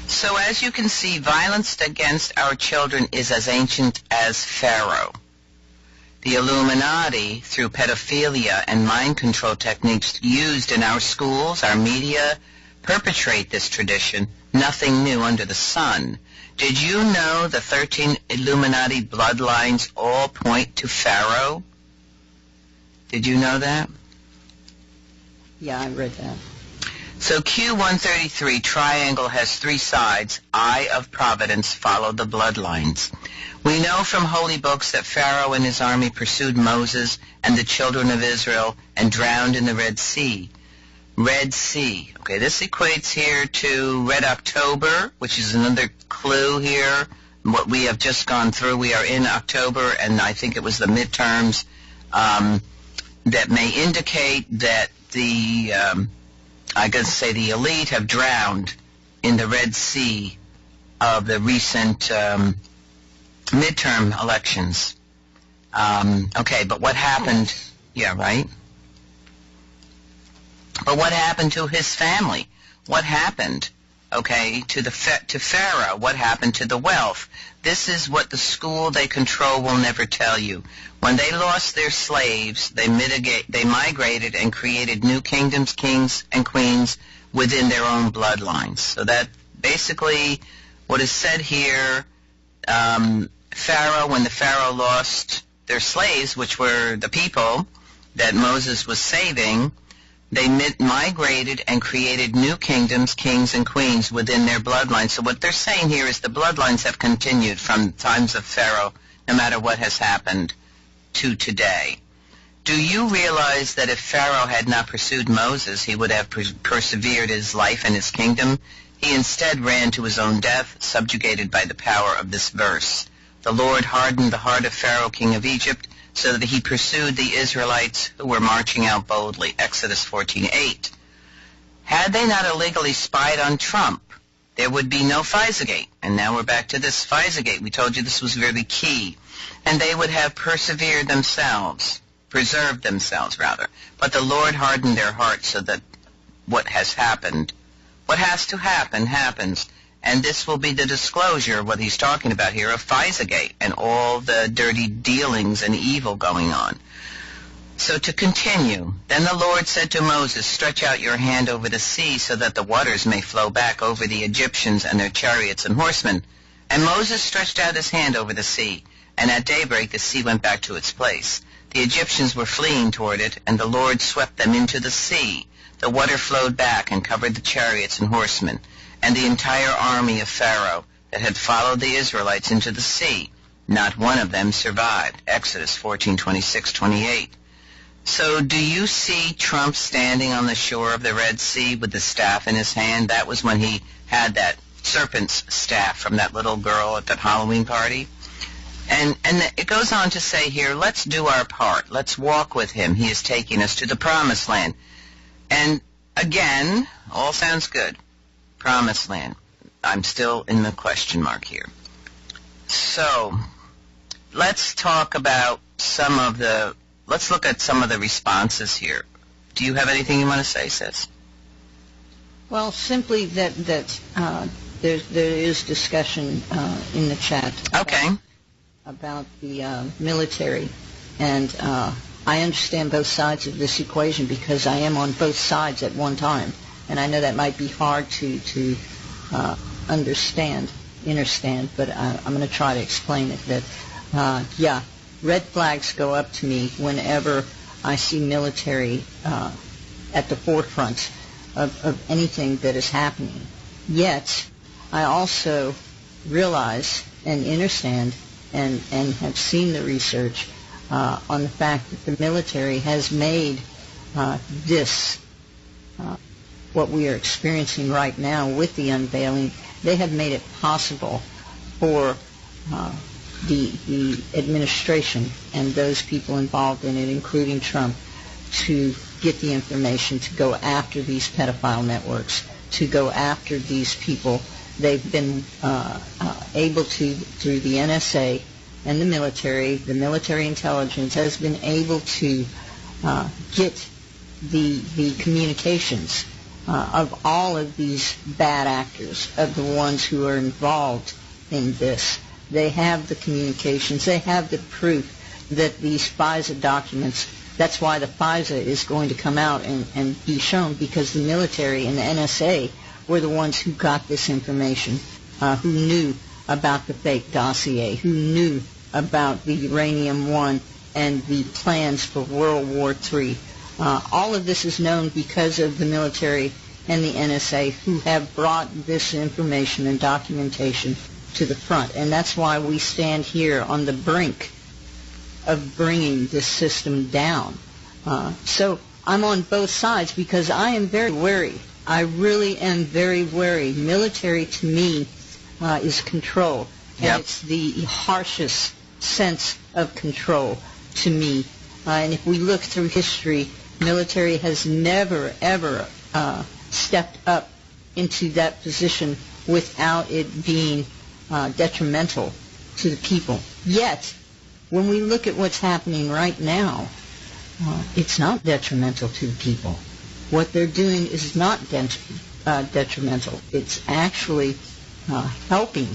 So as you can see, violence against our children is as ancient as Pharaoh. The Illuminati, through pedophilia and mind control techniques used in our schools, our media, perpetrate this tradition. Nothing new under the sun. Did you know the 13 Illuminati bloodlines all point to Pharaoh? Did you know that? Yeah, I read that. So Q133 triangle has 3 sides. Eye of Providence follow the bloodlines. We know from holy books that Pharaoh and his army pursued Moses and the children of Israel and drowned in the Red Sea. Red Sea. Okay, this equates here to Red October, which is another clue here. What we have just gone through, we are in October, and I think it was the midterms that may indicate that the elite have drowned in the Red Sea of the recent midterm elections. Okay, but what happened? Yeah, right? But what happened to his family? What happened, okay, to Pharaoh? What happened to the wealth? This is what the school they control will never tell you. When they lost their slaves, they migrated and created new kingdoms, kings, and queens within their own bloodlines. So that basically what is said here, Pharaoh, when the Pharaoh lost their slaves, which were the people that Moses was saving, they migrated and created new kingdoms, kings, and queens within their bloodlines. So what they're saying here is the bloodlines have continued from times of Pharaoh, no matter what has happened, to today. Do you realize that if Pharaoh had not pursued Moses, he would have persevered his life and his kingdom? He instead ran to his own death, subjugated by the power of this verse. The Lord hardened the heart of Pharaoh, king of Egypt, so that he pursued the Israelites who were marching out boldly. Exodus 14:8. Had they not illegally spied on Trump, there would be no FISA-gate. And now we're back to this FISA-gate. We told you this was really key. And they would have preserved themselves. But the Lord hardened their hearts so that what has happened, what has to happen, happens. And this will be the disclosure of what he's talking about here, of FISA-gate and all the dirty dealings and evil going on. So to continue, then the Lord said to Moses, stretch out your hand over the sea so that the waters may flow back over the Egyptians and their chariots and horsemen. And Moses stretched out his hand over the sea, and at daybreak the sea went back to its place. The Egyptians were fleeing toward it, and the Lord swept them into the sea. The water flowed back and covered the chariots and horsemen, and the entire army of Pharaoh that had followed the Israelites into the sea. Not one of them survived. Exodus 14:26-28. So do you see Trump standing on the shore of the Red Sea with the staff in his hand? That was when he had that serpent's staff from that little girl at that Halloween party. And it goes on to say here, let's do our part. Let's walk with him. He is taking us to the promised land. And again, all sounds good. Promised land. I'm still in the question mark here. So let's talk about let's look at some of the responses here. Do you have anything you want to say, sis? Well, simply that there is discussion in the chat. Okay. About the military, and I understand both sides of this equation because I am on both sides at one time, and I know that might be hard to understand, but I'm going to try to explain it. That red flags go up to me whenever I see military at the forefront of anything that is happening. Yet I also realize and understand and have seen the research on the fact that the military has made what we are experiencing right now with the unveiling, they have made it possible for the administration and those people involved in it, including Trump, to get the information to go after these pedophile networks, to go after these people They've been able to, through the NSA and the military intelligence has been able to get the communications of all of these bad actors, of the ones who are involved in this. They have the communications. They have the proof that these FISA documents, that's why the FISA is going to come out and be shown, because the military and the NSA were the ones who got this information, who knew about the fake dossier, who knew about the Uranium-1 and the plans for World War III. All of this is known because of the military and the NSA, who have brought this information and documentation to the front. And that's why we stand here on the brink of bringing this system down. So I'm on both sides because I am very wary. I really am very wary. Military, to me, is control. And it's the harshest sense of control to me. And if we look through history, military has never, ever stepped up into that position without it being detrimental to the people. Yet, when we look at what's happening right now, it's not detrimental to the people. What they're doing is not detrimental. It's actually helping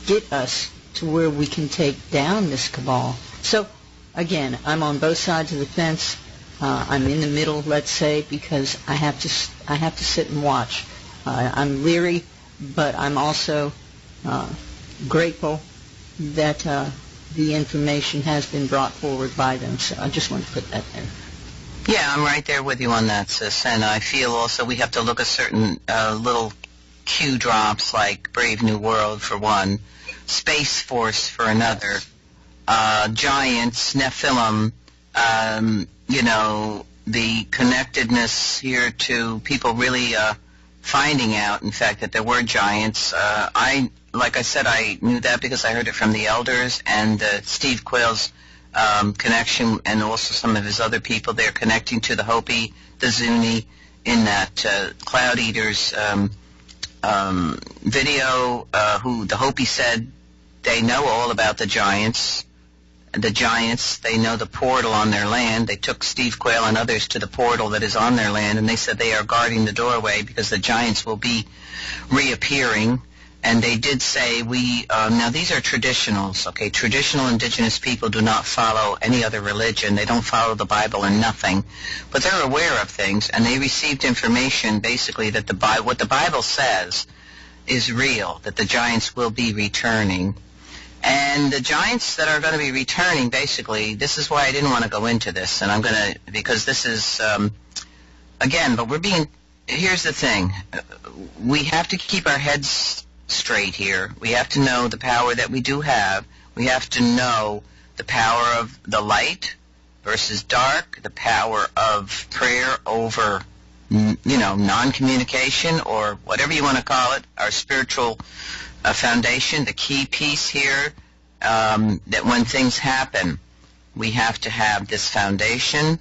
get us to where we can take down this cabal. So, again, I'm on both sides of the fence. I'm in the middle, let's say, because I have to sit and watch. I'm leery, but I'm also grateful that the information has been brought forward by them. So I just want to put that there. Yeah, I'm right there with you on that, sis. And I feel also we have to look at certain little cue drops like Brave New World for one, Space Force for another, Giants, Nephilim, the connectedness here to people really finding out, in fact, that there were giants. Like I said, I knew that because I heard it from the elders and Steve Quayle's connection, and also some of his other people there connecting to the Hopi, the Zuni, in that Cloud Eaters video, who the Hopi said they know all about the giants. The giants, they know the portal on their land. They took Steve Quayle and others to the portal that is on their land, and they said they are guarding the doorway because the giants will be reappearing. And they did say now these are traditionals, okay? Traditional indigenous people do not follow any other religion. They don't follow the Bible and nothing. But they're aware of things, and they received information basically that what the Bible says is real, that the giants will be returning. And the giants that are going to be returning, basically, this is why I didn't want to go into this, and because this is, again, but here's the thing. We have to keep our heads straight here. We have to know the power that we do have. We have to know the power of the light versus dark, the power of prayer over, non-communication, or whatever you want to call it, our spiritual foundation, the key piece here, that when things happen, we have to have this foundation,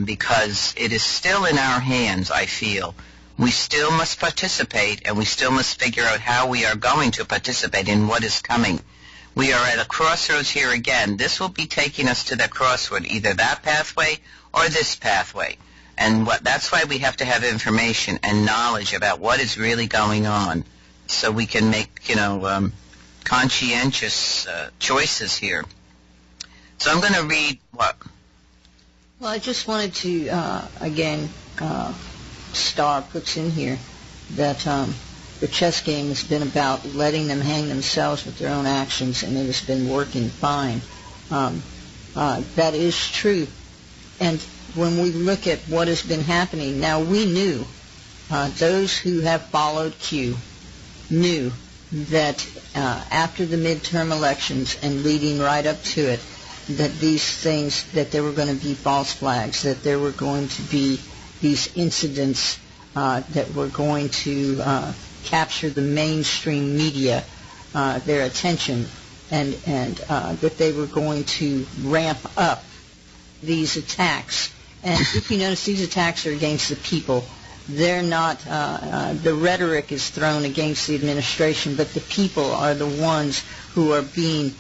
because it is still in our hands, I feel. We still must participate, and we still must figure out how we are going to participate in what is coming. We are at a crossroads here again. This will be taking us to that crossroad, either that pathway or this pathway. And that's why we have to have information and knowledge about what is really going on, so we can make, conscientious choices here. So I'm going to read what? Well, I just wanted to, again, Star puts in here that the chess game has been about letting them hang themselves with their own actions, and it has been working fine. That is true. And when we look at what has been happening, now we knew, those who have followed Q knew that after the midterm elections and leading right up to it, that these things, that there were going to be false flags, that there were going to be these incidents that were going to capture the mainstream media, their attention, and that they were going to ramp up these attacks. And if you notice, these attacks are against the people. they're not, the rhetoric is thrown against the administration, but the people are the ones who are being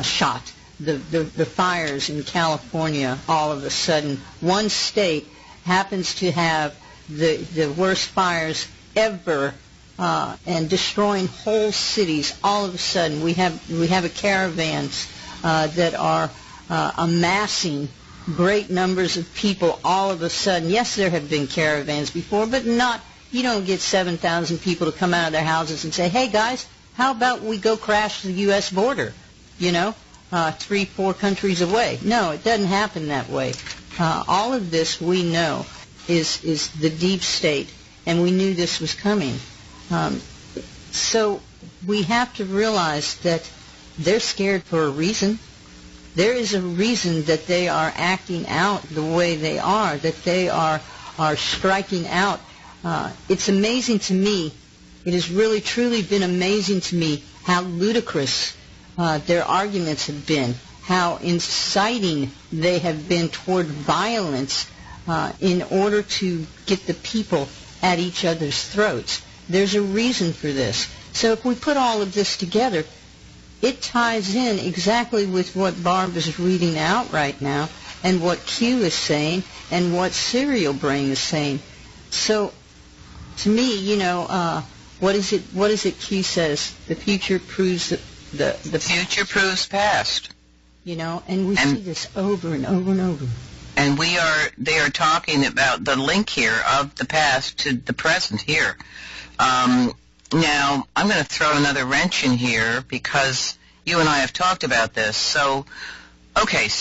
shot. The fires in California, all of a sudden, one state happens to have the worst fires ever, and destroying whole cities. All of a sudden, we have a caravans that are amassing great numbers of people all of a sudden. Yes, there have been caravans before, but you don't get 7,000 people to come out of their houses and say, hey guys, how about we go crash the U.S. border, 3-4 countries away. No, it doesn't happen that way. All of this we know is the deep state, and we knew this was coming. So we have to realize that they're scared for a reason. There is a reason that they are acting out the way they are, that they are striking out. It's amazing to me. It has really, truly been amazing to me how ludicrous their arguments have been, how inciting they have been toward violence in order to get the people at each other's throats. There's a reason for this. So if we put all of this together, it ties in exactly with what Barb is reading out right now and what Q is saying and what Serial Brain is saying. So, to me, what is it Q says? The future proves the future proves past. And we see this over and over and over. And they are talking about the link here of the past to the present here. Now, I'm going to throw another wrench in here because you and I have talked about this. So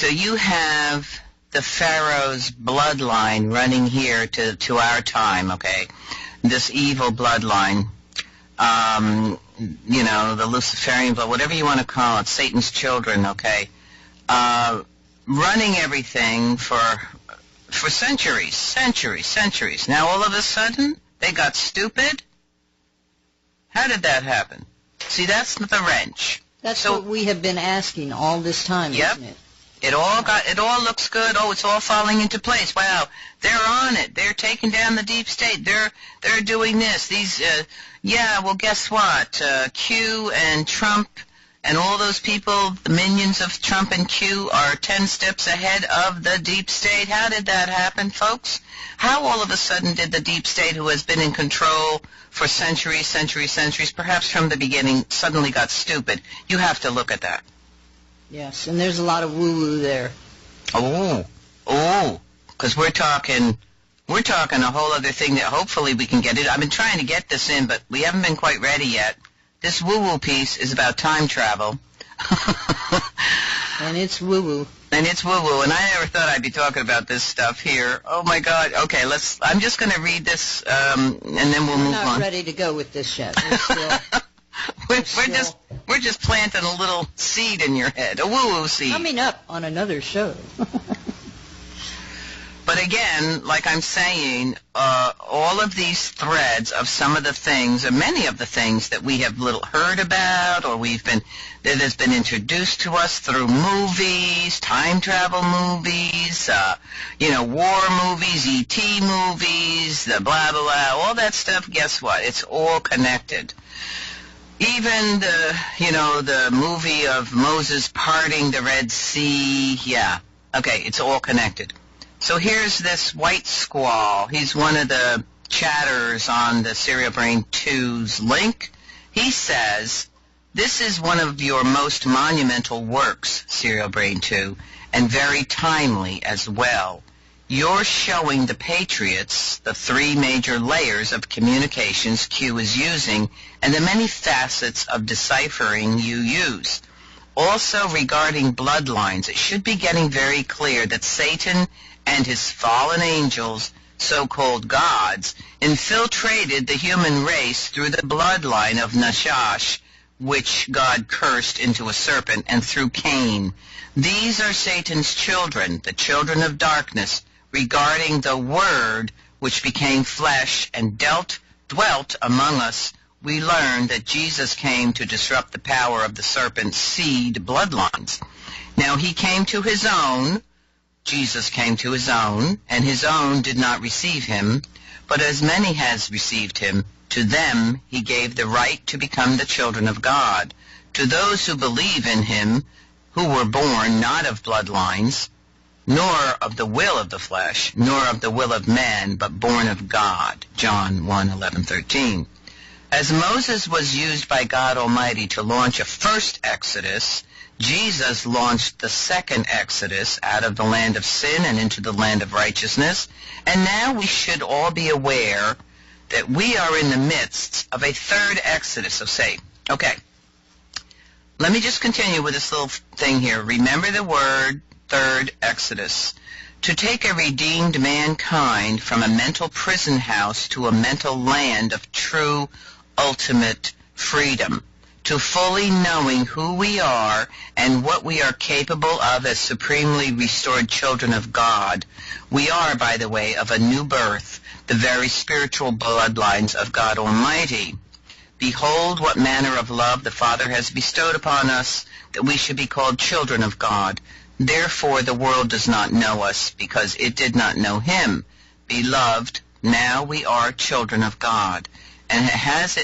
you have the Pharaoh's bloodline running here to our time, okay? This evil bloodline, the Luciferian blood, whatever you want to call it, Satan's children, okay? Running everything for centuries. Now, all of a sudden, they got stupid? How did that happen? See, that's the wrench. That's what we have been asking all this time, isn't it? It all looks good. Oh, it's all falling into place. Wow, they're on it. They're taking down the deep state. They're doing this. Well, guess what? Q and Trump and all those people, the minions of Trump and Q, are 10 steps ahead of the deep state. How did that happen, folks? How all of a sudden did the deep state, who has been in control for centuries, perhaps from the beginning, suddenly got stupid? You have to look at that. Yes, and there's a lot of woo-woo there. Oh, because we're talking a whole other thing that hopefully we can get it. I've been trying to get this in, but we haven't been quite ready yet. This woo-woo piece is about time travel. And it's woo-woo. And I never thought I'd be talking about this stuff here. Oh, my God. Okay, I'm just going to read this, and then we'll move on. We're not ready to go with this yet. We're just planting a little seed in your head, a woo-woo seed. Coming up on another show. But again, like I'm saying, all of these threads of some of the things, or many of the things that we have heard about, or that has been introduced to us through movies, time travel movies, war movies, E.T. movies, the blah, blah, blah, all that stuff, guess what? It's all connected. Even the movie of Moses parting the Red Sea, it's all connected. So here's this white squall. He's one of the chatters on the Serial Brain 2's link. He says, "This is one of your most monumental works, Serial Brain 2, and very timely as well. You're showing the patriots the 3 major layers of communications Q is using and the many facets of deciphering you use. Also regarding bloodlines, it should be getting very clear that Satan and his fallen angels, so-called gods, infiltrated the human race through the bloodline of Nashash, which God cursed into a serpent, and through Cain. These are Satan's children, the children of darkness, regarding the Word which became flesh and dwelt among us. We learned that Jesus came to disrupt the power of the serpent's seed bloodlines. Now he came to his own, Jesus came to his own, and his own did not receive him. But as many has received him, to them he gave the right to become the children of God, to those who believe in him, who were born not of bloodlines, nor of the will of the flesh, nor of the will of man, but born of God. John 1:11-13. As Moses was used by God Almighty to launch a first Exodus, Jesus launched the second Exodus out of the land of sin and into the land of righteousness. And now we should all be aware that we are in the midst of a third Exodus. So say, okay, let me just continue with this little thing here. Remember the word third Exodus. To take a redeemed mankind from a mental prison house to a mental land of true, ultimate freedom, to fully knowing who we are and what we are capable of as supremely restored children of God. We are, by the way, of a new birth, the very spiritual bloodlines of God Almighty. Behold what manner of love the Father has bestowed upon us, that we should be called children of God. Therefore the world does not know us, because it did not know him. Beloved, now we are children of God. And it has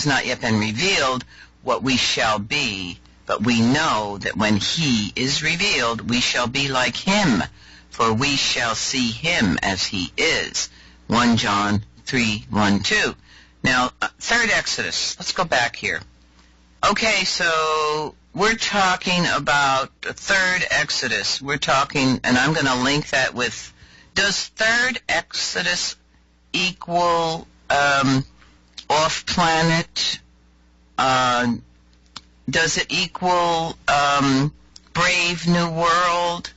not yet been revealed what we shall be, but we know that when he is revealed, we shall be like him, for we shall see him as he is. 1 John 3:1-2. Now, third Exodus. Let's go back here. Okay, so we're talking about the third Exodus. We're talking, and I'm going to link that with, does third Exodus equal off-planet? Does it equal Brave New World?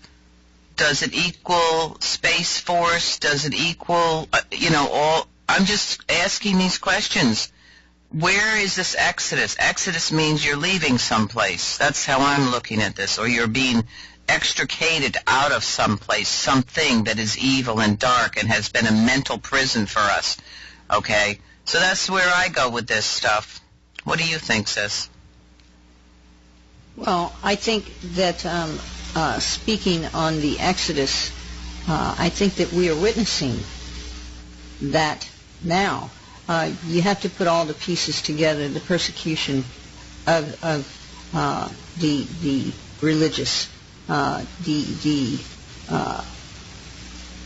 Does it equal Space Force? Does it equal, all? I'm just asking these questions. Where is this Exodus? Exodus means you're leaving someplace. That's how I'm looking at this. Or you're being extricated out of someplace, something that is evil and dark and has been a mental prison for us. Okay? So that's where I go with this stuff. What do you think, sis? Well, I think that speaking on the Exodus, I think that we are witnessing that now. You have to put all the pieces together, the persecution of the religious, the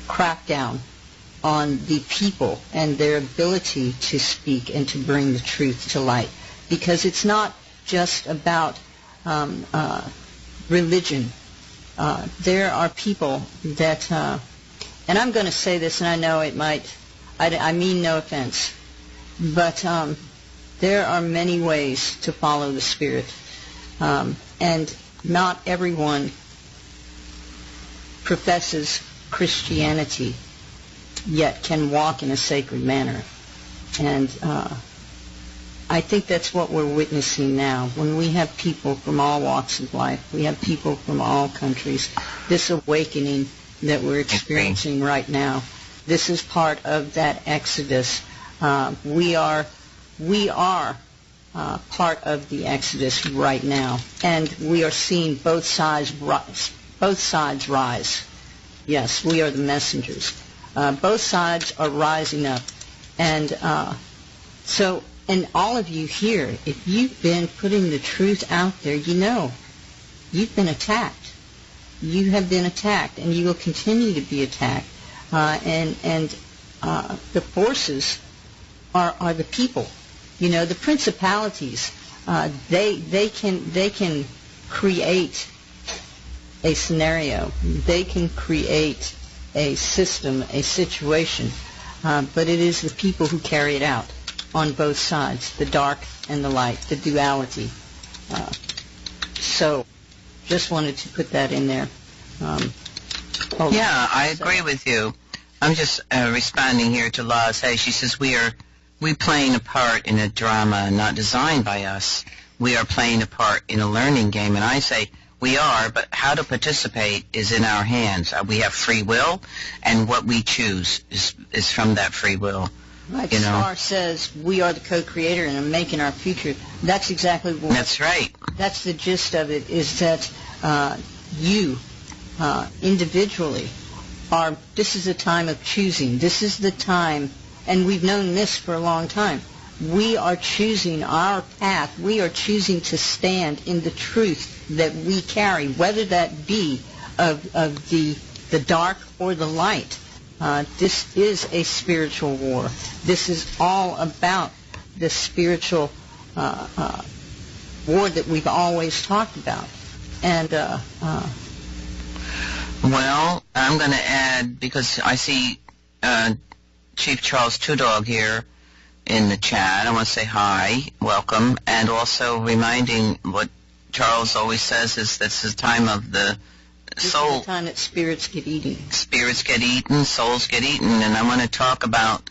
crackdown on the people and their ability to speak and to bring the truth to light. Because it's not just about religion. There are people that, and I'm going to say this, and I know it might, I mean no offense, but there are many ways to follow the Spirit, and not everyone professes Christianity yet can walk in a sacred manner. And I think that's what we're witnessing now. When we have people from all walks of life, we have people from all countries, this awakening that we're experiencing right now, this is part of that Exodus. We are part of the Exodus right now, and we are seeing both sides rise. Both sides rise. Yes, we are the messengers. Both sides are rising up, and so. And all of you here, if you've been putting the truth out there, you know you've been attacked. You have been attacked, and you will continue to be attacked. And the forces are the people. You know, the principalities. They can create a scenario. They can create a system, a situation. But it is the people who carry it out on both sides, the dark and the light, the duality. So, just wanted to put that in there. Yeah, I agree with you. I'm just responding here to Laz. Hey, she says we playing a part in a drama not designed by us. We are playing a part in a learning game, and I say we are, but how to participate is in our hands. We have free will, and what we choose is from that free will. Like Star says, we are the co-creator and are making our future. That's exactly what... That's right. That's the gist of it, is that you individually this is a time of choosing. This is the time, and we've known this for a long time. We are choosing our path. We are choosing to stand in the truth that we carry, whether that be of the dark or the light. This is a spiritual war. This is all about the spiritual war that we've always talked about. And well, I'm going to add, because I see Chief Charles Tudog here in the chat. I want to say hi, welcome, and also reminding what Charles always says is this is the time of the soul. This is the time that spirits get eaten. Spirits get eaten, souls get eaten, and I want to talk about,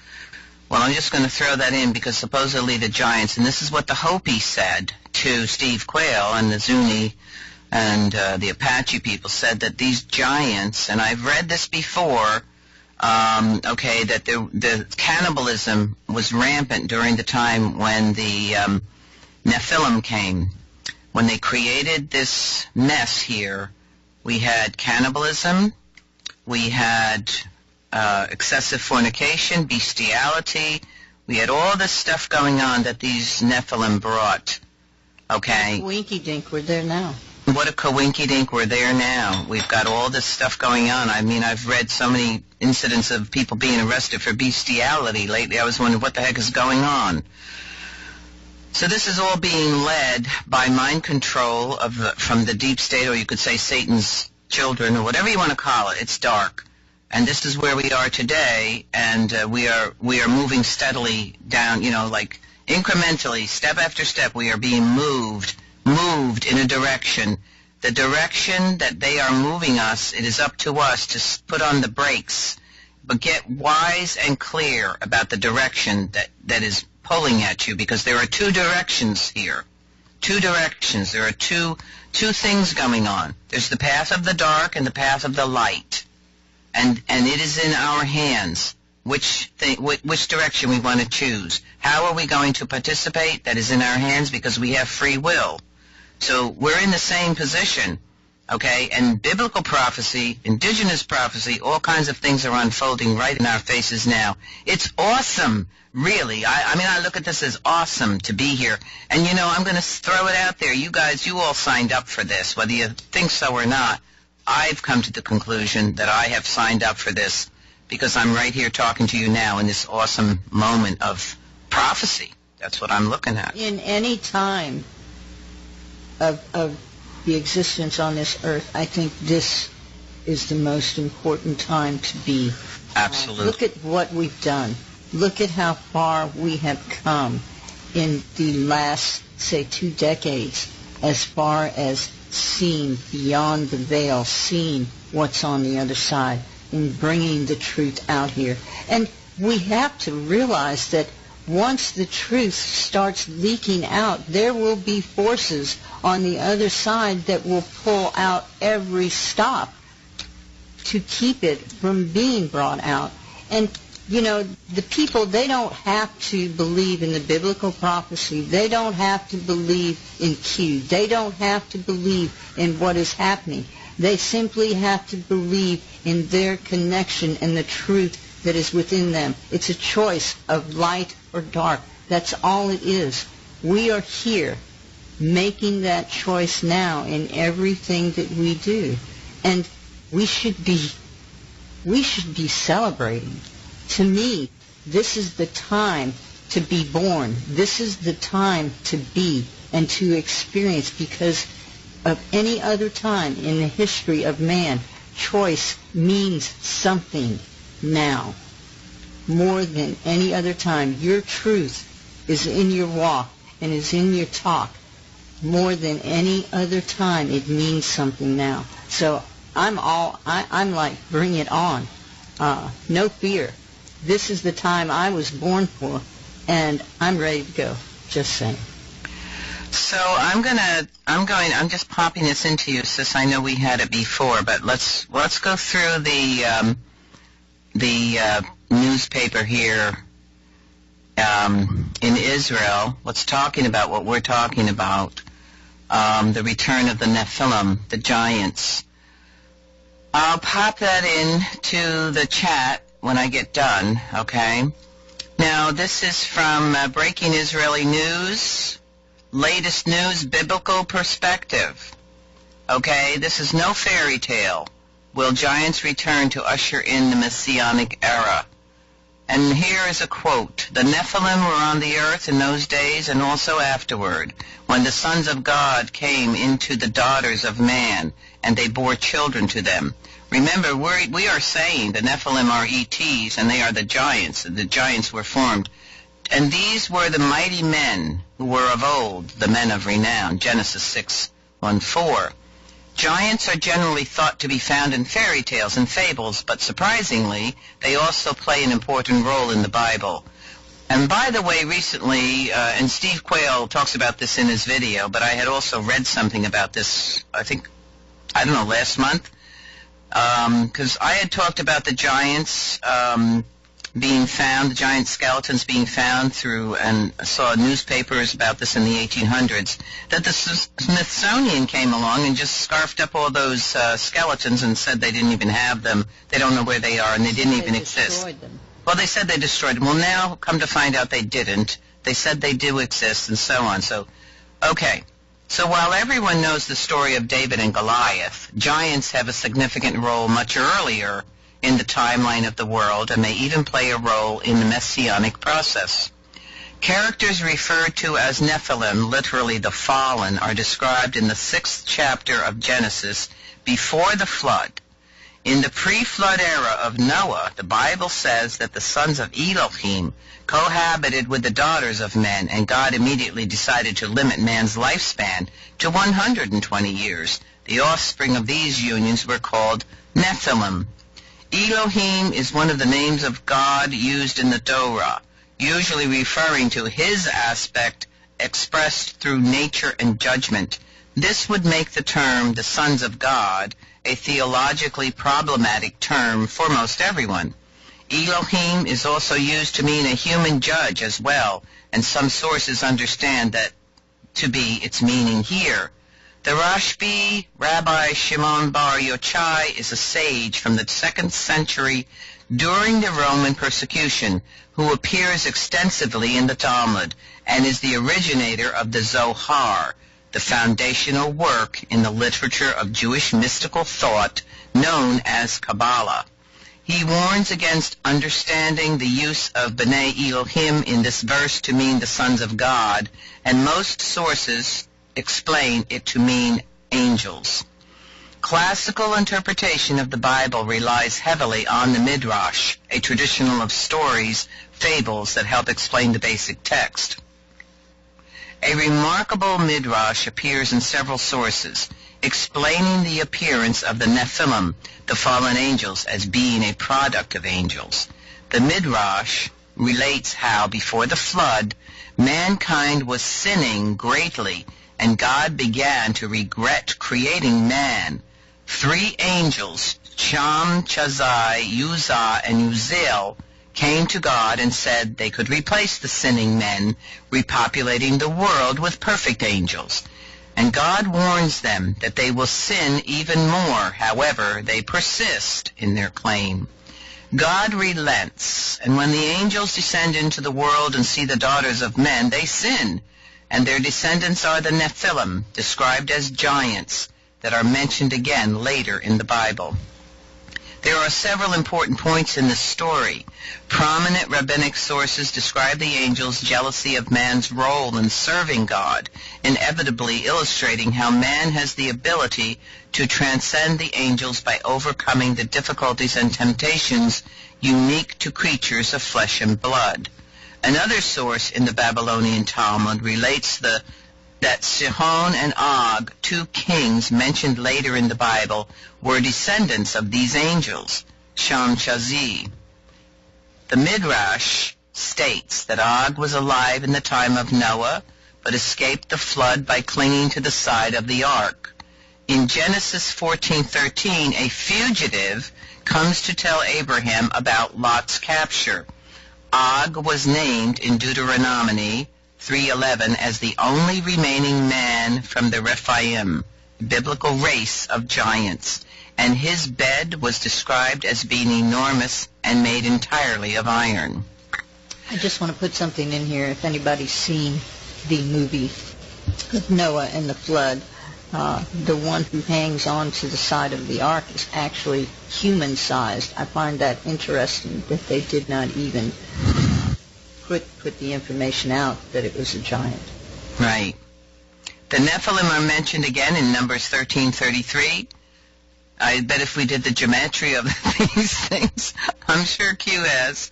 well, I'm just going to throw that in because supposedly the giants, and this is what the Hopi said to Steve Quayle and the Zuni and the Apache people, said that these giants, and I've read this before, that the cannibalism was rampant during the time when the Nephilim came. When they created this mess here, we had cannibalism, we had excessive fornication, bestiality, we had all this stuff going on that these Nephilim brought. Okay? Winky-dink, we're there now. What a coinky-dink, we're there now. We've got all this stuff going on. I mean, I've read so many incidents of people being arrested for bestiality lately. I was wondering what the heck is going on. So this is all being led by mind control from the deep state, or you could say Satan's children, or whatever you want to call it. It's dark. And this is where we are today, and we are moving steadily down, like incrementally, step after step, we are being moved in a direction. The direction that they are moving us, it is up to us to put on the brakes, but get wise and clear about the direction that is pulling at you, because there are two directions here. Two directions. There are two things going on. There's the path of the dark and the path of the light. And it is in our hands which direction we want to choose. How are we going to participate? That is in our hands because we have free will. So we're in the same position, okay? And biblical prophecy, indigenous prophecy, all kinds of things are unfolding right in our faces now. It's awesome, really. I mean, I look at this as awesome to be here. And, I'm going to throw it out there. You guys, you all signed up for this, whether you think so or not. I've come to the conclusion that I have signed up for this because I'm right here talking to you now in this awesome moment of prophecy. That's what I'm looking at. In any time of the existence on this earth, I think this is the most important time to be. Absolutely. Look at what we've done. Look at how far we have come in the last, say, 2 decades, as far as seeing beyond the veil, seeing what's on the other side, and bringing the truth out here. And we have to realize that once the truth starts leaking out, there will be forces on the other side that will pull out every stop to keep it from being brought out. And, the people, they don't have to believe in the biblical prophecy. They don't have to believe in Q. They don't have to believe in what is happening. They simply have to believe in their connection and the truth that is within them. It's a choice of light or dark. That's all it is. We are here making that choice now in everything that we do. And we should be celebrating. To me, this is the time to be born. This is the time to be and to experience, because of any other time in the history of man, choice means something now. More than any other time, your truth is in your walk and is in your talk. More than any other time, it means something now. So I'm like, bring it on. No fear. This is the time I was born for, and I'm ready to go. Just saying. So I'm just popping this into you, sis. I know we had it before, but let's go through the newspaper here in Israel. What's talking about what we're talking about, the return of the Nephilim, the giants. I'll pop that into the chat when I get done, okay? Now, this is from Breaking Israeli News, latest news, biblical perspective. Okay, this is no fairy tale. Will giants return to usher in the Messianic era? And here is a quote. The Nephilim were on the earth in those days and also afterward, when the sons of God came into the daughters of man, and they bore children to them. Remember, we are saying the Nephilim are ETs, and they are the giants. The giants were formed. And these were the mighty men who were of old, the men of renown. Genesis 6:1-4. Giants are generally thought to be found in fairy tales and fables, but surprisingly, they also play an important role in the Bible. And by the way, recently, and Steve Quayle talks about this in his video, but I had also read something about this, last month, because I had talked about the giants being found, the giant skeletons being found through, and saw newspapers about this in the 1800s, that the Smithsonian came along and just scarfed up all those skeletons and said they didn't even have them, they don't know where they are, and they didn't even exist. Them. Well, they said they destroyed them. Well, now, come to find out they didn't. They said they do exist, and so on. So, okay. So while everyone knows the story of David and Goliath, giants have a significant role much earlier in the timeline of the world, and may even play a role in the messianic process. Characters referred to as Nephilim, literally the fallen, are described in the 6th chapter of Genesis before the flood. In the pre-flood era of Noah, the Bible says that the sons of Elohim cohabited with the daughters of men, and God immediately decided to limit man's lifespan to 120 years. The offspring of these unions were called Nephilim. Elohim is one of the names of God used in the Torah, usually referring to his aspect expressed through nature and judgment. This would make the term the sons of God a theologically problematic term for most everyone. Elohim is also used to mean a human judge as well, and some sources understand that to be its meaning here. The Rashbi, Rabbi Shimon Bar Yochai, is a sage from the 2nd century during the Roman persecution, who appears extensively in the Talmud and is the originator of the Zohar, the foundational work in the literature of Jewish mystical thought known as Kabbalah. He warns against understanding the use of B'nai Elohim in this verse to mean the sons of God, and most sources explain it to mean angels. Classical interpretation of the Bible relies heavily on the Midrash, a tradition of stories, fables that help explain the basic text. A remarkable Midrash appears in several sources, explaining the appearance of the Nephilim, the fallen angels, as being a product of angels. The Midrash relates how, before the flood, mankind was sinning greatly, and God began to regret creating man. 3 angels, Sham, Chazai, Uzzah, and Uzziel, came to God and said they could replace the sinning men, repopulating the world with perfect angels. And God warns them that they will sin even more, however they persist in their claim. God relents, and when the angels descend into the world and see the daughters of men, they sin, and their descendants are the Nephilim, described as giants, that are mentioned again later in the Bible. There are several important points in this story. Prominent rabbinic sources describe the angels' jealousy of man's role in serving God, inevitably illustrating how man has the ability to transcend the angels by overcoming the difficulties and temptations unique to creatures of flesh and blood. Another source in the Babylonian Talmud relates that Sihon and Og, 2 kings mentioned later in the Bible, were descendants of these angels, Shamchazi. The Midrash states that Og was alive in the time of Noah, but escaped the flood by clinging to the side of the ark. In Genesis 14:13, a fugitive comes to tell Abraham about Lot's capture. Og was named in Deuteronomy 3:11 as the only remaining man from the Rephaim, biblical race of giants. and his bed was described as being enormous and made entirely of iron. I just want to put something in here. If anybody's seen the movie of Noah and the flood, the one who hangs on to the side of the ark is actually human-sized. I find that interesting that they did not even put the information out that it was a giant. Right. The Nephilim are mentioned again in Numbers 13:33. I bet if we did the geometry of these things, I'm sure Q has,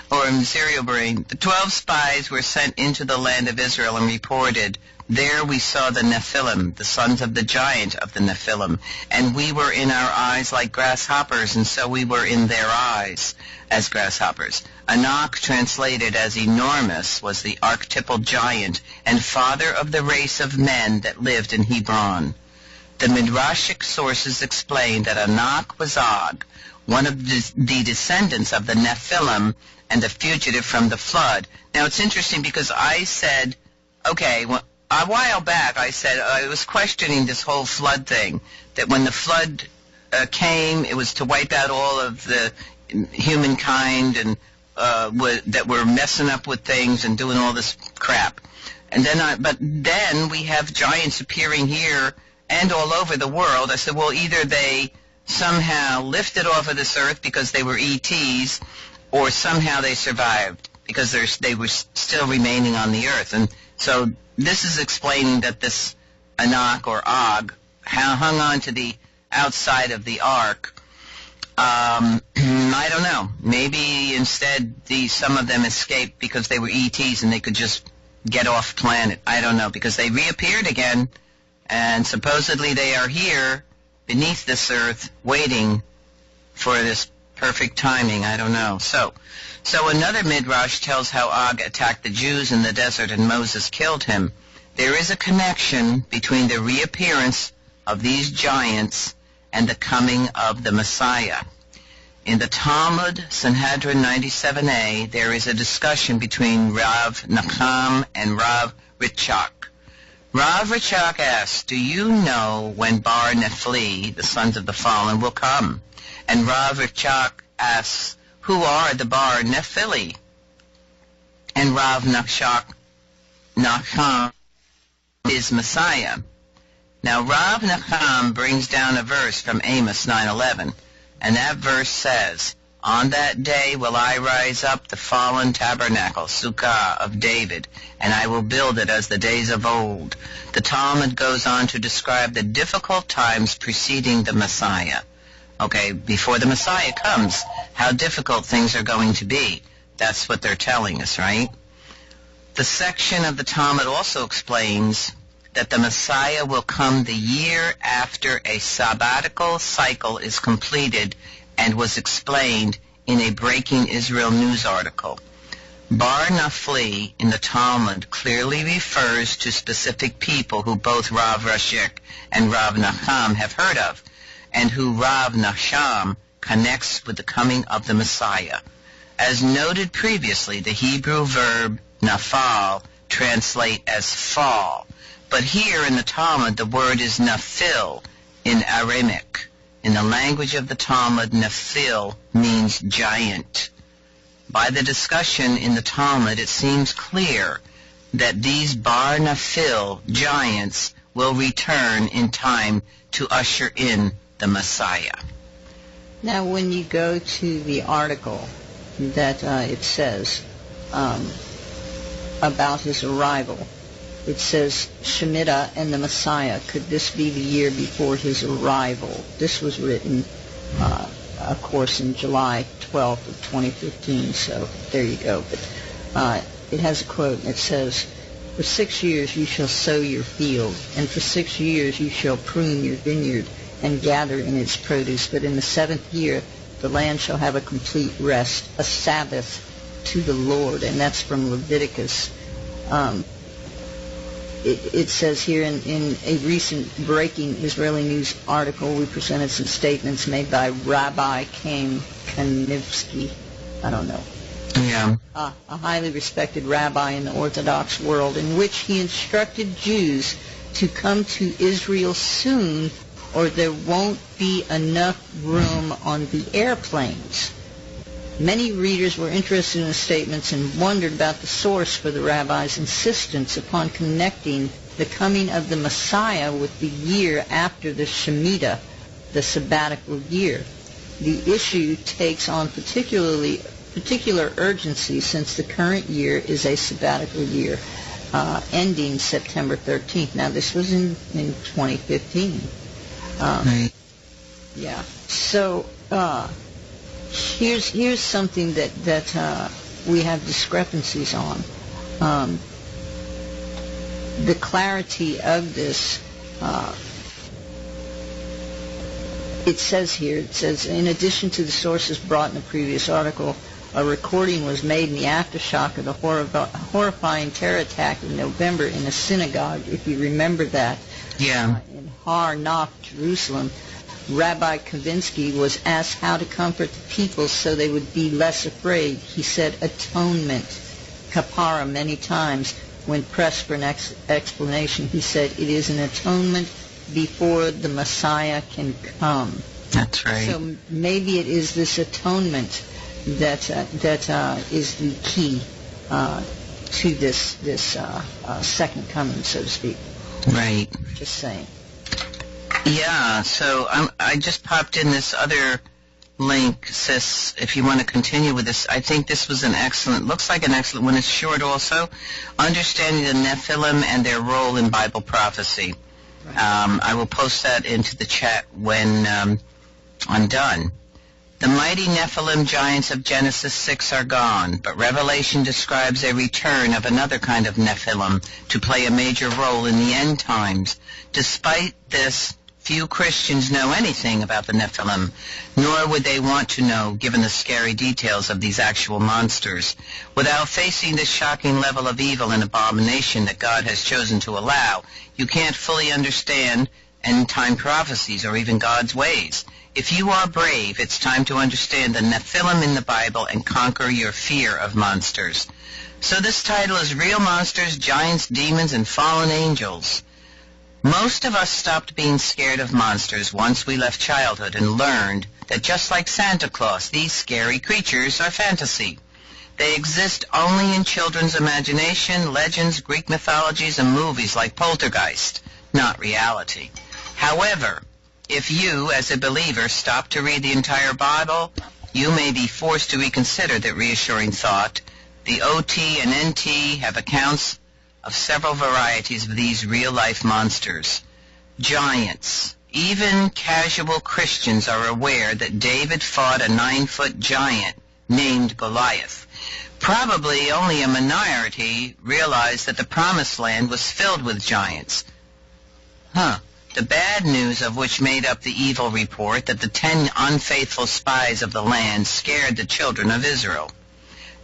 or in Serial Brain. The 12 spies were sent into the land of Israel and reported, "There we saw the Nephilim, the sons of the giant of the Nephilim, and we were in our eyes like grasshoppers, and so we were in their eyes as grasshoppers." Anak, translated as enormous, was the archetypal giant and father of the race of men that lived in Hebron. The Midrashic sources explain that Anak was Og, one of the descendants of the Nephilim and the fugitive from the flood. Now, it's interesting because I said, okay, a while back I said I was questioning this whole flood thing, that when the flood came, it was to wipe out all of the humankind and that were messing up with things and doing all this crap. And then, but then we have giants appearing here and all over the world. I said, well, either they somehow lifted off of this earth because they were ETs, or somehow they survived because they were still remaining on the earth. And so this is explaining that this Anak or Og hung on to the outside of the ark. I don't know. Maybe instead some of them escaped because they were ETs and they could just get off planet. I don't know, because they reappeared again, and supposedly they are here beneath this earth waiting for this perfect timing. I don't know. So another Midrash tells how Og attacked the Jews in the desert and Moses killed him. There is a connection between the reappearance of these giants and the coming of the Messiah. In the Talmud, Sanhedrin 97a, there is a discussion between Rav Nacham and Rav Ritchak. Rav Ritchak asks, do you know when Bar Nephli, the sons of the fallen, will come? And Rav Ritchak asks, who are the Bar Nephili? And Rav Nacham is Messiah. Now, Rav Nacham brings down a verse from Amos 9:11, and that verse says, on that day will I rise up the fallen tabernacle, Sukkah of David, and I will build it as the days of old. The Talmud goes on to describe the difficult times preceding the Messiah. Okay, before the Messiah comes, how difficult things are going to be. That's what they're telling us, right? The section of the Talmud also explains that the Messiah will come the year after a sabbatical cycle is completed, and was explained in a Breaking Israel news article. Bar Nephli in the Talmud clearly refers to specific people who both Rav Rashik and Rav Nacham have heard of, and who Rav Nacham connects with the coming of the Messiah. As noted previously, the Hebrew verb nafal translate as fall, but here in the Talmud the word is nephil in Aramaic. In the language of the Talmud, nephil means giant. By the discussion in the Talmud, it seems clear that these Bar Nephil giants will return in time to usher in the Messiah. Now, when you go to the article that it says about his arrival, it says Shemitah and the Messiah. Could this be the year before his arrival? This was written, of course, in July 12th of 2015, so there you go. But it has a quote, and it says, for 6 years you shall sow your field, and for 6 years you shall prune your vineyard and gather in its produce. But in the 7th year the land shall have a complete rest, a Sabbath to the Lord. And that's from Leviticus. It says here in a recent breaking Israeli news article, we presented some statements made by Rabbi Chaim Kanivsky. I don't know. Yeah. A highly respected rabbi in the Orthodox world, in which he instructed Jews to come to Israel soon or there won't be enough room on the airplanes. Many readers were interested in the statements and wondered about the source for the rabbi's insistence upon connecting the coming of the Messiah with the year after the Shemitah, the sabbatical year. The issue takes on particular urgency since the current year is a sabbatical year, ending September 13th. Now, this was in 2015. Right. Yeah. So here's something that we have discrepancies on. The clarity of this. It says, in addition to the sources brought in the previous article, a recording was made in the aftershock of the horrifying terror attack in November in a synagogue, if you remember that. Yeah. In Har Nof, Jerusalem. Rabbi Kavinsky was asked how to comfort the people so they would be less afraid. He said atonement, kapara, many times. When pressed for an explanation, he said it is an atonement before the Messiah can come. That's right. So maybe it is this atonement that is the key to this second coming, so to speak. Right. Just saying. Yeah, so I just popped in this other link, sis, if you want to continue with this. I think this was looks like an excellent one. It's short also. Understanding the Nephilim and their role in Bible prophecy. Right. I will post that into the chat when I'm done. The mighty Nephilim giants of Genesis 6 are gone, but Revelation describes a return of another kind of Nephilim to play a major role in the end times. Despite this, few Christians know anything about the Nephilim, nor would they want to know, given the scary details of these actual monsters. Without facing this shocking level of evil and abomination that God has chosen to allow, you can't fully understand end-time prophecies or even God's ways. If you are brave, it's time to understand the Nephilim in the Bible and conquer your fear of monsters. So this title is Real Monsters, Giants, Demons, and Fallen Angels. Most of us stopped being scared of monsters once we left childhood and learned that just like Santa Claus, these scary creatures are fantasy. They exist only in children's imagination, legends, Greek mythologies, and movies like Poltergeist, not reality. However, if you, as a believer, stop to read the entire Bible, you may be forced to reconsider that reassuring thought. The OT and NT have accounts of several varieties of these real-life monsters. Giants. Even casual Christians are aware that David fought a 9-foot giant named Goliath. Probably only a minority realized that the Promised Land was filled with giants. The bad news of which made up the evil report that the 10 unfaithful spies of the land scared the children of Israel.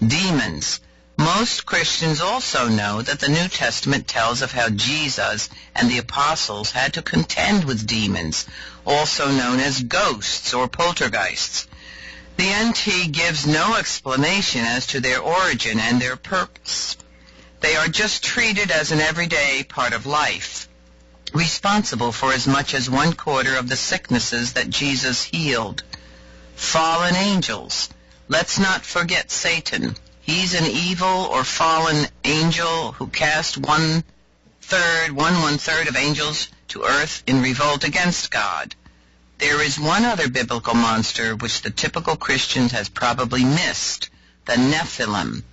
Demons. Most Christians also know that the New Testament tells of how Jesus and the apostles had to contend with demons, also known as ghosts or poltergeists. The NT gives no explanation as to their origin and their purpose. They are just treated as an everyday part of life, responsible for as much as 1/4 of the sicknesses that Jesus healed. Fallen angels. Let's not forget Satan. He's an evil or fallen angel who cast one-third of angels to earth in revolt against God. There is one other biblical monster which the typical Christian has probably missed, the Nephilim.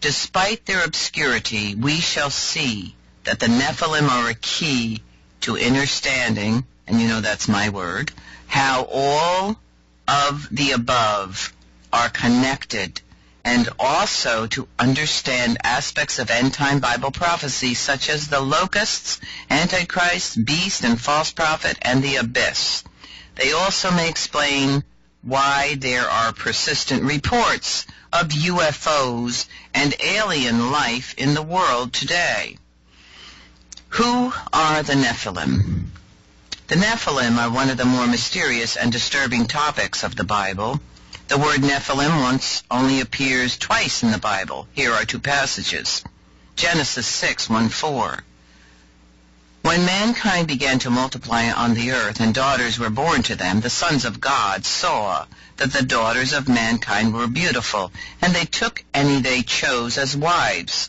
Despite their obscurity, we shall see that the Nephilim are a key to understanding, and you know that's my word, how all of the above are connected, and also to understand aspects of end-time Bible prophecy such as the locusts, Antichrist, beast, and false prophet, and the abyss. They also may explain why there are persistent reports of UFOs and alien life in the world today. Who are the Nephilim? The Nephilim are one of the more mysterious and disturbing topics of the Bible. The word Nephilim only appears twice in the Bible. Here are 2 passages. Genesis 6:1-4. When When mankind began to multiply on the earth and daughters were born to them, the sons of God saw that the daughters of mankind were beautiful, and they took any they chose as wives.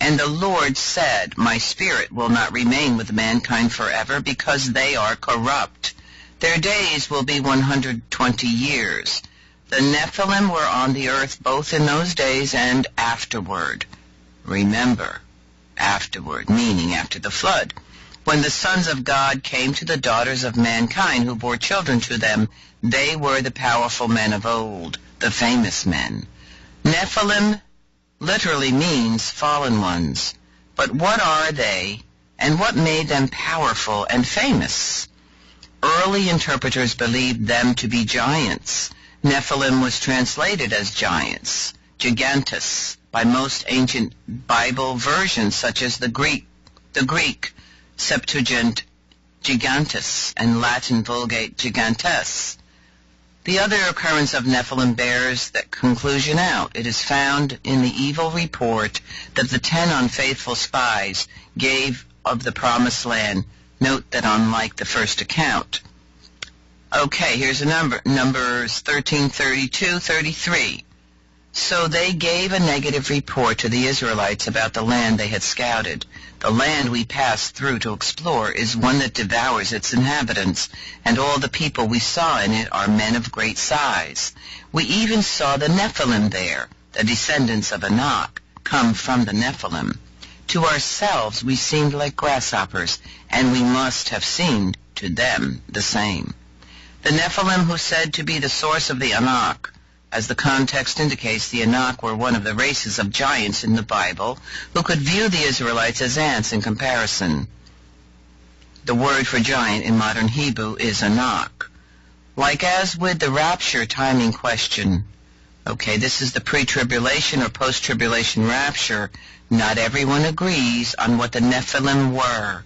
And the Lord said, My spirit will not remain with mankind forever, because they are corrupt. Their days will be 120 years. The Nephilim were on the earth both in those days and afterward. Remember, afterward, meaning after the flood. When the sons of God came to the daughters of mankind who bore children to them, they were the powerful men of old, the famous men. Nephilim literally means fallen ones. But what are they, and what made them powerful and famous? Early interpreters believed them to be giants. Nephilim was translated as giants, gigantes, by most ancient Bible versions such as the Greek Septuagint gigantes and Latin Vulgate gigantes. The other occurrence of Nephilim bears that conclusion out. It is found in the evil report that the 10 unfaithful spies gave of the promised land. Note that unlike the first account. Okay, here's a number. Numbers 13:32-33. So they gave a negative report to the Israelites about the land they had scouted. The land we passed through to explore is one that devours its inhabitants, and all the people we saw in it are men of great size. We even saw the Nephilim there, the descendants of Enoch, come from the Nephilim. To ourselves we seemed like grasshoppers, and we must have seemed to them the same. The Nephilim, who said to be the source of the Enoch, as the context indicates, the Enoch were one of the races of giants in the Bible who could view the Israelites as ants in comparison. The word for giant in modern Hebrew is Enoch. Like as with the rapture timing question, okay, this is the pre-tribulation or post-tribulation rapture, not everyone agrees on what the Nephilim were.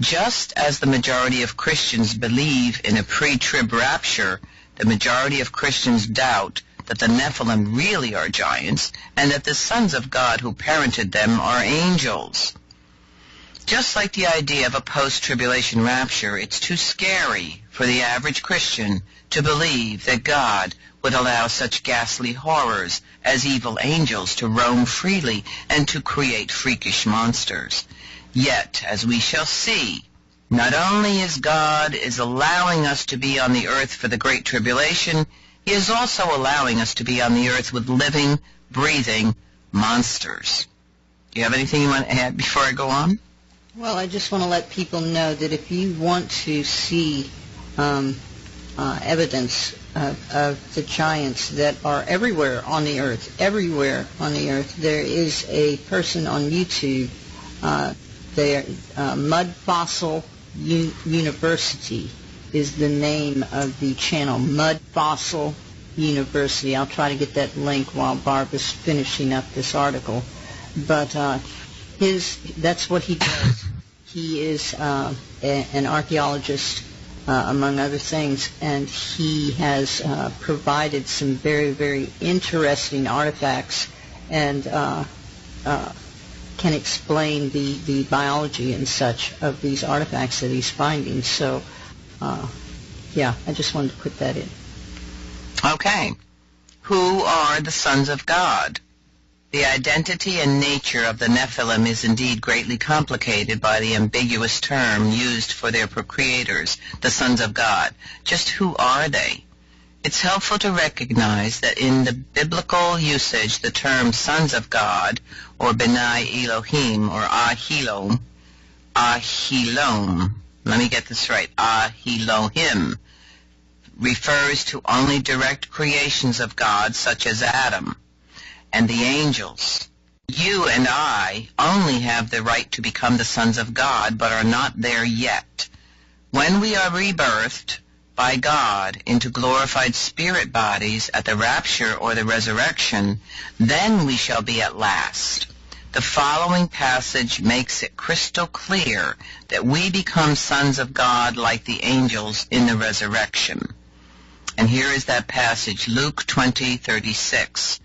Just as the majority of Christians believe in a pre-trib rapture, the majority of Christians doubt that the Nephilim really are giants, and that the sons of God who parented them are angels. Just like the idea of a post-tribulation rapture, it's too scary for the average Christian to believe that God would allow such ghastly horrors as evil angels to roam freely and to create freakish monsters. Yet, as we shall see, not only is God allowing us to be on the earth for the Great Tribulation, He is also allowing us to be on the earth with living, breathing monsters. Do you have anything you want to add before I go on? Well, I just want to let people know that if you want to see evidence of the giants that are everywhere on the earth, there is a person on YouTube. Mud Fossil University is the name of the channel, Mud Fossil University. I'll try to get that link while Barb is finishing up this article. But that's what he does. He is an archaeologist, among other things, and he has provided some very, very interesting artifacts and can explain the biology and such of these artifacts that he's finding. So, I just wanted to put that in. Okay. Who are the sons of God? The identity and nature of the Nephilim is indeed greatly complicated by the ambiguous term used for their procreators, the sons of God. Just who are they? It's helpful to recognize that in the biblical usage, the term sons of God, or B'nai Elohim, or Ahilom, let me get this right, Ahilohim, refers to only direct creations of God, such as Adam and the angels. You and I only have the right to become the sons of God, but are not there yet. When we are rebirthed by God into glorified spirit bodies at the rapture or the resurrection, then we shall be at last. The following passage makes it crystal clear that we become sons of God like the angels in the resurrection. And here is that passage, Luke 20:36.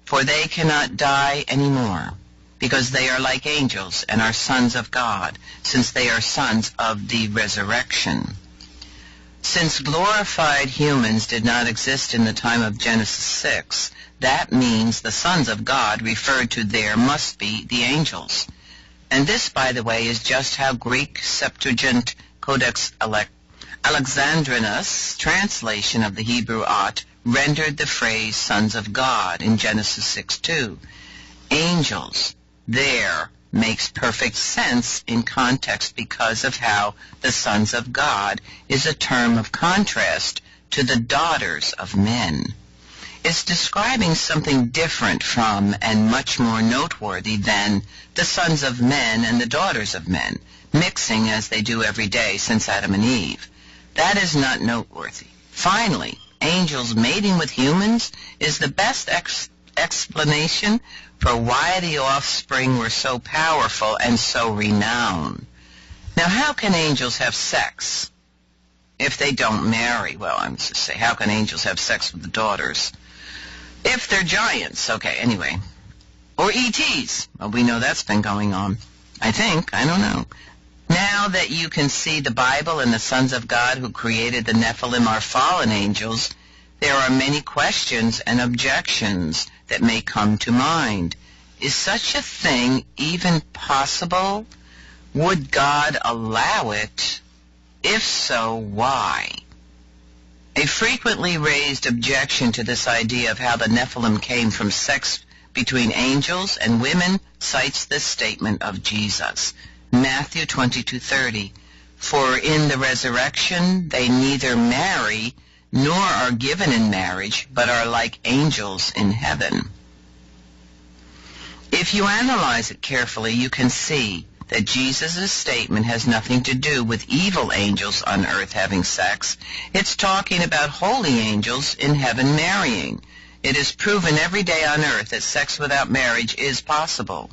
For they cannot die anymore, because they are like angels and are sons of God, since they are sons of the resurrection. Since glorified humans did not exist in the time of Genesis 6, that means the sons of God referred to there must be the angels. And this, by the way, is just how Greek Septuagint Codex Alexandrinus' translation of the Hebrew Ot rendered the phrase sons of God in Genesis 6:2. Angels there makes perfect sense in context because of how the sons of God is a term of contrast to the daughters of men. It's describing something different from and much more noteworthy than the sons of men and the daughters of men, mixing as they do every day since Adam and Eve. That is not noteworthy. Finally, angels mating with humans is the best explanation for why the offspring were so powerful and so renowned. Now, how can angels have sex if they don't marry? Well, I'm just say, how can angels have sex with the daughters? If they're giants, okay, anyway. Or ETs. Well, we know that's been going on. I think. I don't know. Now that you can see the Bible and the sons of God who created the Nephilim are fallen angels, there are many questions and objections that may come to mind. Is such a thing even possible? Would God allow it? If so, why? A frequently raised objection to this idea of how the Nephilim came from sex between angels and women cites this statement of Jesus. Matthew 22:30. For in the resurrection they neither marry nor are given in marriage, but are like angels in heaven. If you analyze it carefully, you can see that Jesus' statement has nothing to do with evil angels on earth having sex. It's talking about holy angels in heaven marrying. It is proven every day on earth that sex without marriage is possible.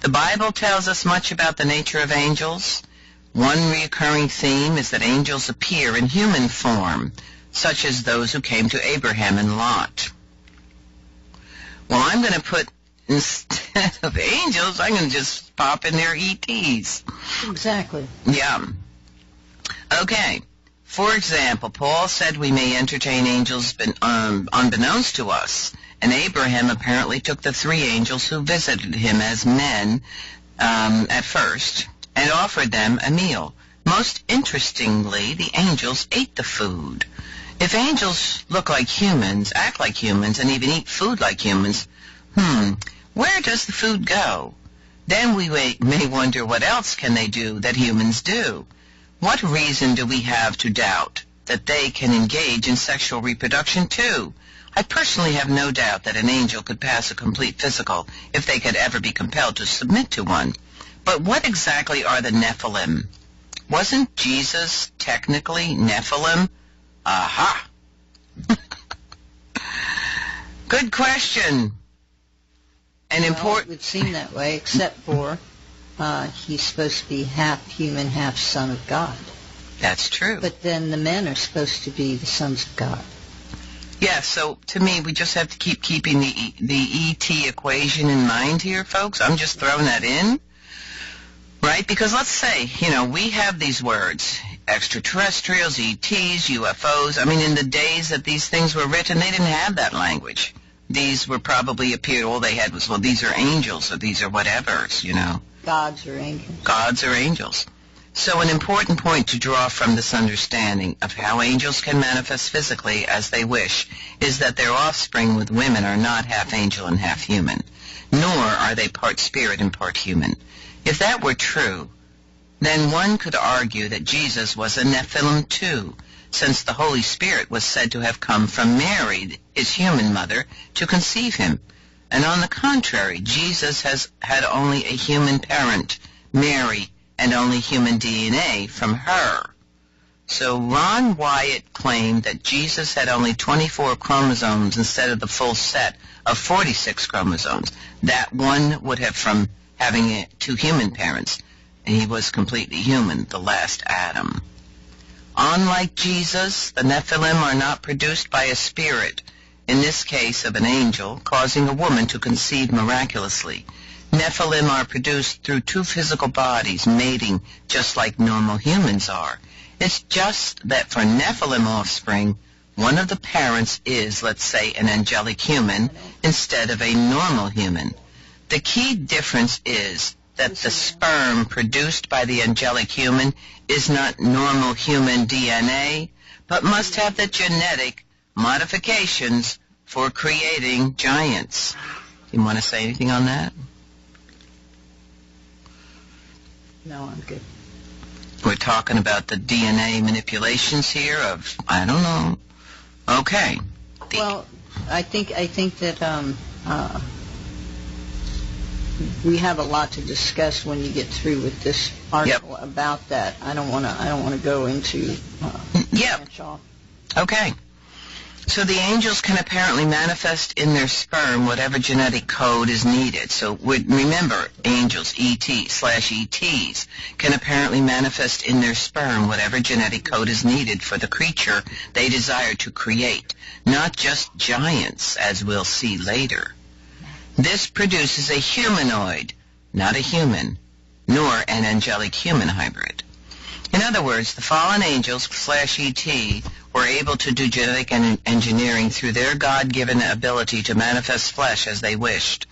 The Bible tells us much about the nature of angels. One recurring theme is that angels appear in human form, such as those who came to Abraham and Lot. Well, I'm going to put, instead of angels, I'm going to just pop in there ETs. Exactly. Yeah. Okay. For example, Paul said we may entertain angels unbeknownst to us, and Abraham apparently took the three angels who visited him as men at first and offered them a meal. Most interestingly, the angels ate the food. If angels look like humans, act like humans, and even eat food like humans, where does the food go? Then we may wonder what else can they do that humans do. What reason do we have to doubt that they can engage in sexual reproduction too? I personally have no doubt that an angel could pass a complete physical if they could ever be compelled to submit to one. But what exactly are the Nephilim? Wasn't Jesus technically Nephilim? Aha! Good question. It would seem that way, except for he's supposed to be half human, half son of God. That's true. But then the men are supposed to be the sons of God. Yeah, so to me, we just have to keep keeping the ET equation in mind here, folks. I'm just throwing that in, right? Because let's say, we have these words, extraterrestrials, ETs, UFOs. I mean, in the days that these things were written, they didn't have that language. These were probably appeared, all they had was, well, these are angels, or these are whatevers, Gods or angels. Gods or angels. So an important point to draw from this understanding of how angels can manifest physically as they wish is that their offspring with women are not half angel and half human, nor are they part spirit and part human. If that were true, then one could argue that Jesus was a Nephilim too, since the Holy Spirit was said to have come from Mary, his human mother, to conceive him. And on the contrary, Jesus had only a human parent, Mary, and only human DNA from her. So Ron Wyatt claimed that Jesus had only 24 chromosomes instead of the full set of 46 chromosomes. That one would have from having two human parents, and he was completely human, the last Adam. Unlike Jesus, the Nephilim are not produced by a spirit, in this case of an angel, causing a woman to conceive miraculously. Nephilim are produced through two physical bodies mating just like normal humans are. It's just that for Nephilim offspring, one of the parents is, let's say, an angelic human instead of a normal human. The key difference is that the sperm produced by the angelic human is not normal human DNA, but must have the genetic modifications for creating giants. You want to say anything on that? No, I'm good. We're talking about the DNA manipulations here of, I don't know. Okay. Well, I think that we have a lot to discuss when you get through with this article about that. I don't want to go into branch off. Okay. So the angels can apparently manifest in their sperm whatever genetic code is needed. So remember, angels, ET/ETs, can apparently manifest in their sperm whatever genetic code is needed for the creature they desire to create, not just giants, as we'll see later. This produces a humanoid, not a human, nor an angelic-human hybrid. In other words, the fallen angels/ET were able to do genetic engineering through their God-given ability to manifest flesh as they wished.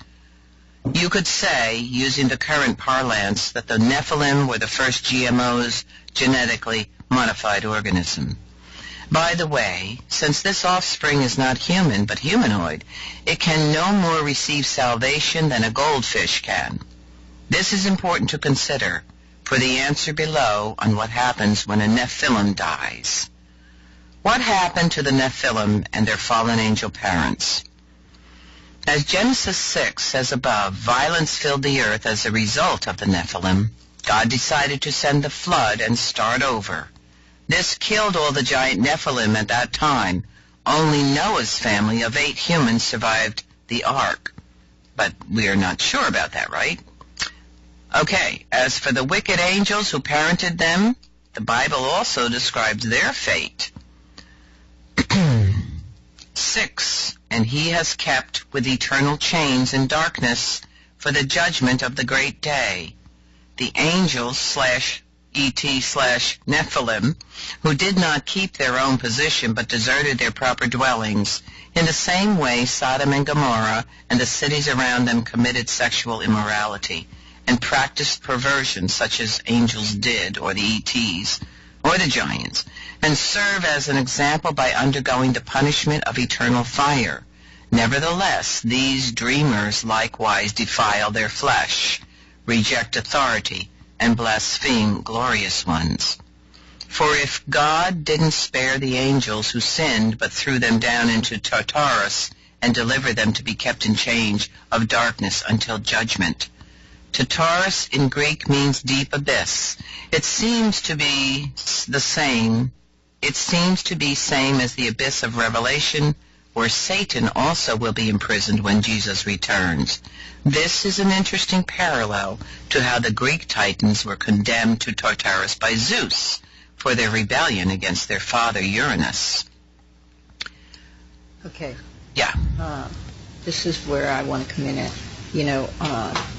You could say, using the current parlance, that the Nephilim were the first GMOs, genetically modified organism. By the way, since this offspring is not human but humanoid, it can no more receive salvation than a goldfish can. This is important to consider for the answer below on what happens when a Nephilim dies. What happened to the Nephilim and their fallen angel parents? As Genesis 6 says above, violence filled the earth as a result of the Nephilim. God decided to send the flood and start over. This killed all the giant Nephilim at that time. Only Noah's family of 8 humans survived the ark. But we are not sure about that, right? Okay, as for the wicked angels who parented them, the Bible also describes their fate. 6, and he has kept with eternal chains in darkness for the judgment of the great day. The angels/ET/Nephilim, who did not keep their own position but deserted their proper dwellings, in the same way Sodom and Gomorrah and the cities around them committed sexual immorality and practiced perversion such as angels did, or the ETs, or the giants, and serve as an example by undergoing the punishment of eternal fire. Nevertheless, these dreamers likewise defile their flesh, reject authority, and blaspheme glorious ones. For if God didn't spare the angels who sinned, but threw them down into Tartarus and delivered them to be kept in chains of darkness until judgment. Tartarus in Greek means deep abyss. It seems to be same as the abyss of Revelation, where Satan also will be imprisoned when Jesus returns. This is an interesting parallel to how the Greek Titans were condemned to Tartarus by Zeus for their rebellion against their father Uranus. Okay. Yeah. This is where I want to come in at.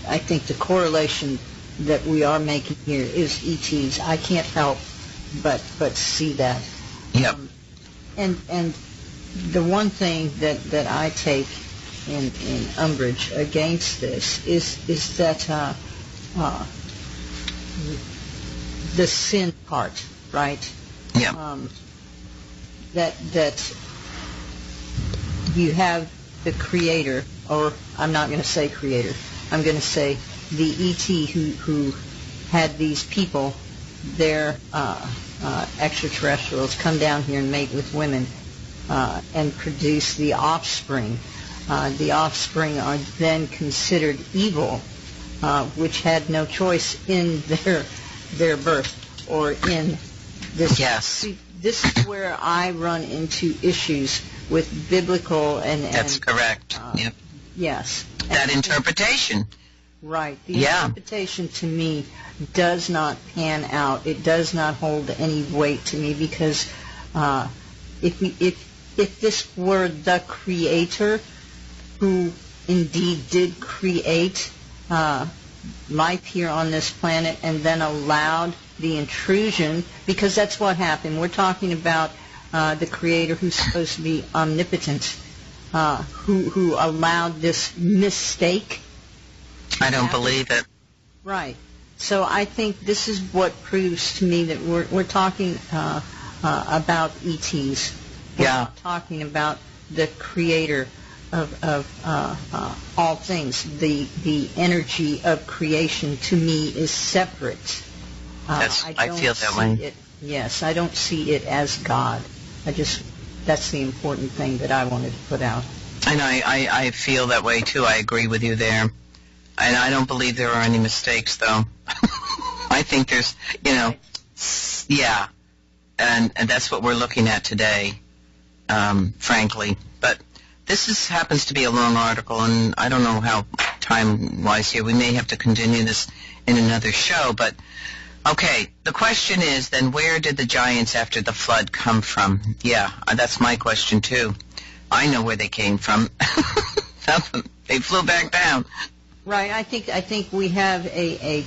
I think the correlation that we are making here is ETs. I can't help but see that. Yep. And the one thing that I take in umbrage against this is that the sin part, right? Yeah. That you have the creator, or I'm not going to say creator, I'm going to say the ET who had these people, their extraterrestrials, come down here and mate with women and produce the offspring. The offspring are then considered evil, which had no choice in their birth or in this. Yes. See, this is where I run into issues with biblical and That's correct. Yep. Yes. That interpretation. Right. The interpretation to me does not pan out. It does not hold any weight to me because if this were the creator who indeed did create life here on this planet and then allowed the intrusion, because that's what happened. We're talking about the Creator who's supposed to be omnipotent, who allowed this mistake. I don't believe it. Right. So I think this is what proves to me that we're talking about ETs. We're not talking about the Creator of all things. The energy of creation to me is separate. I feel that way. Yes, I don't see it as God. That's the important thing that I wanted to put out. And I feel that way too. I agree with you there. And I don't believe there are any mistakes, though. I think there's, yeah. And that's what we're looking at today, frankly. But this happens to be a long article, and I don't know how time-wise here. We may have to continue this in another show. But, okay, the question is then, where did the giants after the flood come from? Yeah, that's my question, too. I know where they came from. They flew back down. Right. I think we have a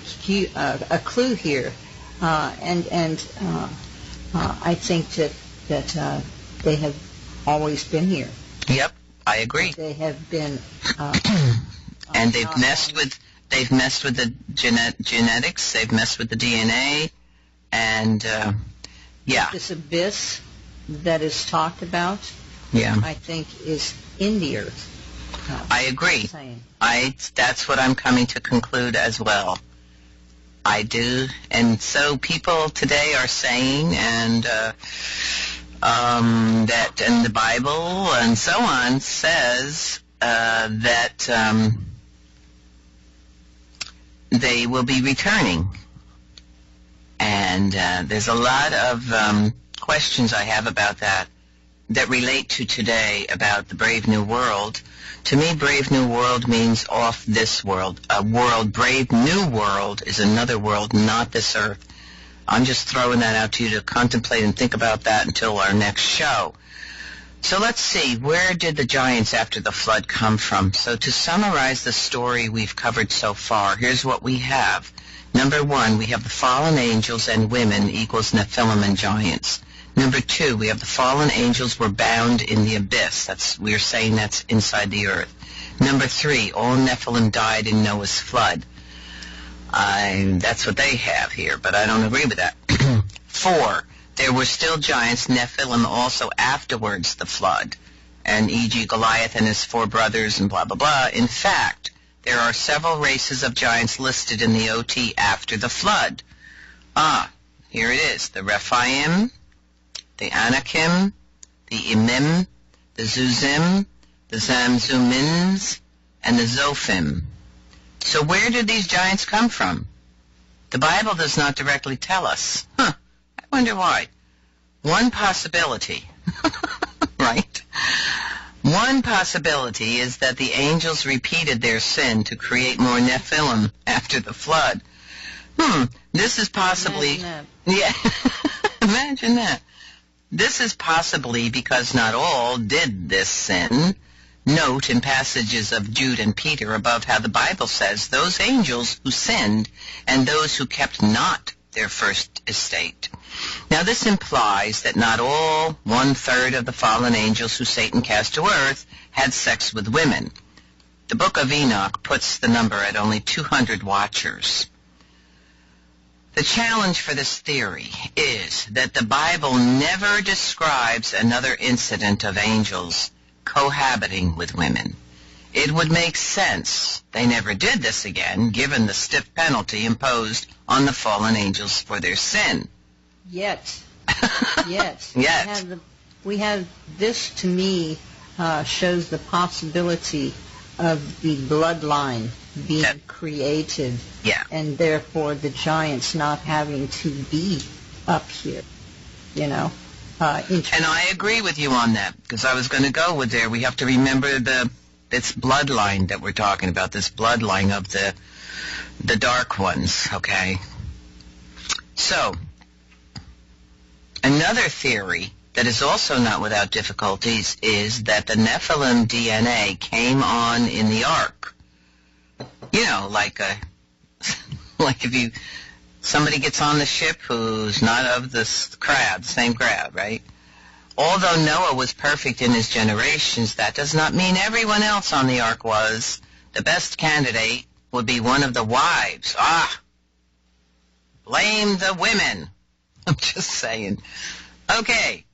clue here, and I think that they have always been here. Yep, I agree. They have been, and they've messed with the genetics. They've messed with the DNA, and this abyss that is talked about. Yeah, I think is in the earth. I agree. That's what I'm coming to conclude as well. I do. And so people today are saying, and that in the Bible and so on says that they will be returning. And there's a lot of questions I have about that relate to today about the Brave New World. To me, Brave New World means off this world. Brave New World is another world, not this earth. I'm just throwing that out to you to contemplate and think about that until our next show. So let's see, where did the giants after the flood come from? So to summarize the story we've covered so far, here's what we have. Number 1, we have the fallen angels and women equals Nephilim and giants. Number 2, we have the fallen angels were bound in the abyss. We're saying that's inside the earth. Number 3, all Nephilim died in Noah's flood. That's what they have here, but I don't agree with that. 4, there were still giants, Nephilim, also afterwards the flood, and e.g. Goliath and his 4 brothers and blah, blah, blah. In fact, there are several races of giants listed in the OT after the flood. Here it is, the Rephaim, the Anakim, the Imim, the Zuzim, the Zamzumins, and the Zophim. So where did these giants come from? The Bible does not directly tell us. I wonder why. One possibility, right? One possibility is that the angels repeated their sin to create more Nephilim after the flood. This is possibly... Imagine that. Yeah, imagine that. This is possibly because not all did this sin. Note in passages of Jude and Peter above how the Bible says those angels who sinned and those who kept not their first estate. Now this implies that not all 1/3 of the fallen angels who Satan cast to earth had sex with women. The book of Enoch puts the number at only 200 watchers. The challenge for this theory is that the Bible never describes another incident of angels cohabiting with women. It would make sense they never did this again, given the stiff penalty imposed on the fallen angels for their sin. Yet. Yet. We have this, to me, shows the possibility of the bloodline being created, and therefore the giants not having to be up here, And I agree with you on that, because I was going to go with there. We have to remember this bloodline that we're talking about, this bloodline of the dark ones, okay? So, another theory that is also not without difficulties is that the Nephilim DNA came on in the ark. Like if somebody gets on the ship who's not of this crowd, same crowd, right? Although Noah was perfect in his generations, that does not mean everyone else on the ark was. The best candidate would be one of the wives. Blame the women. I'm just saying. Okay.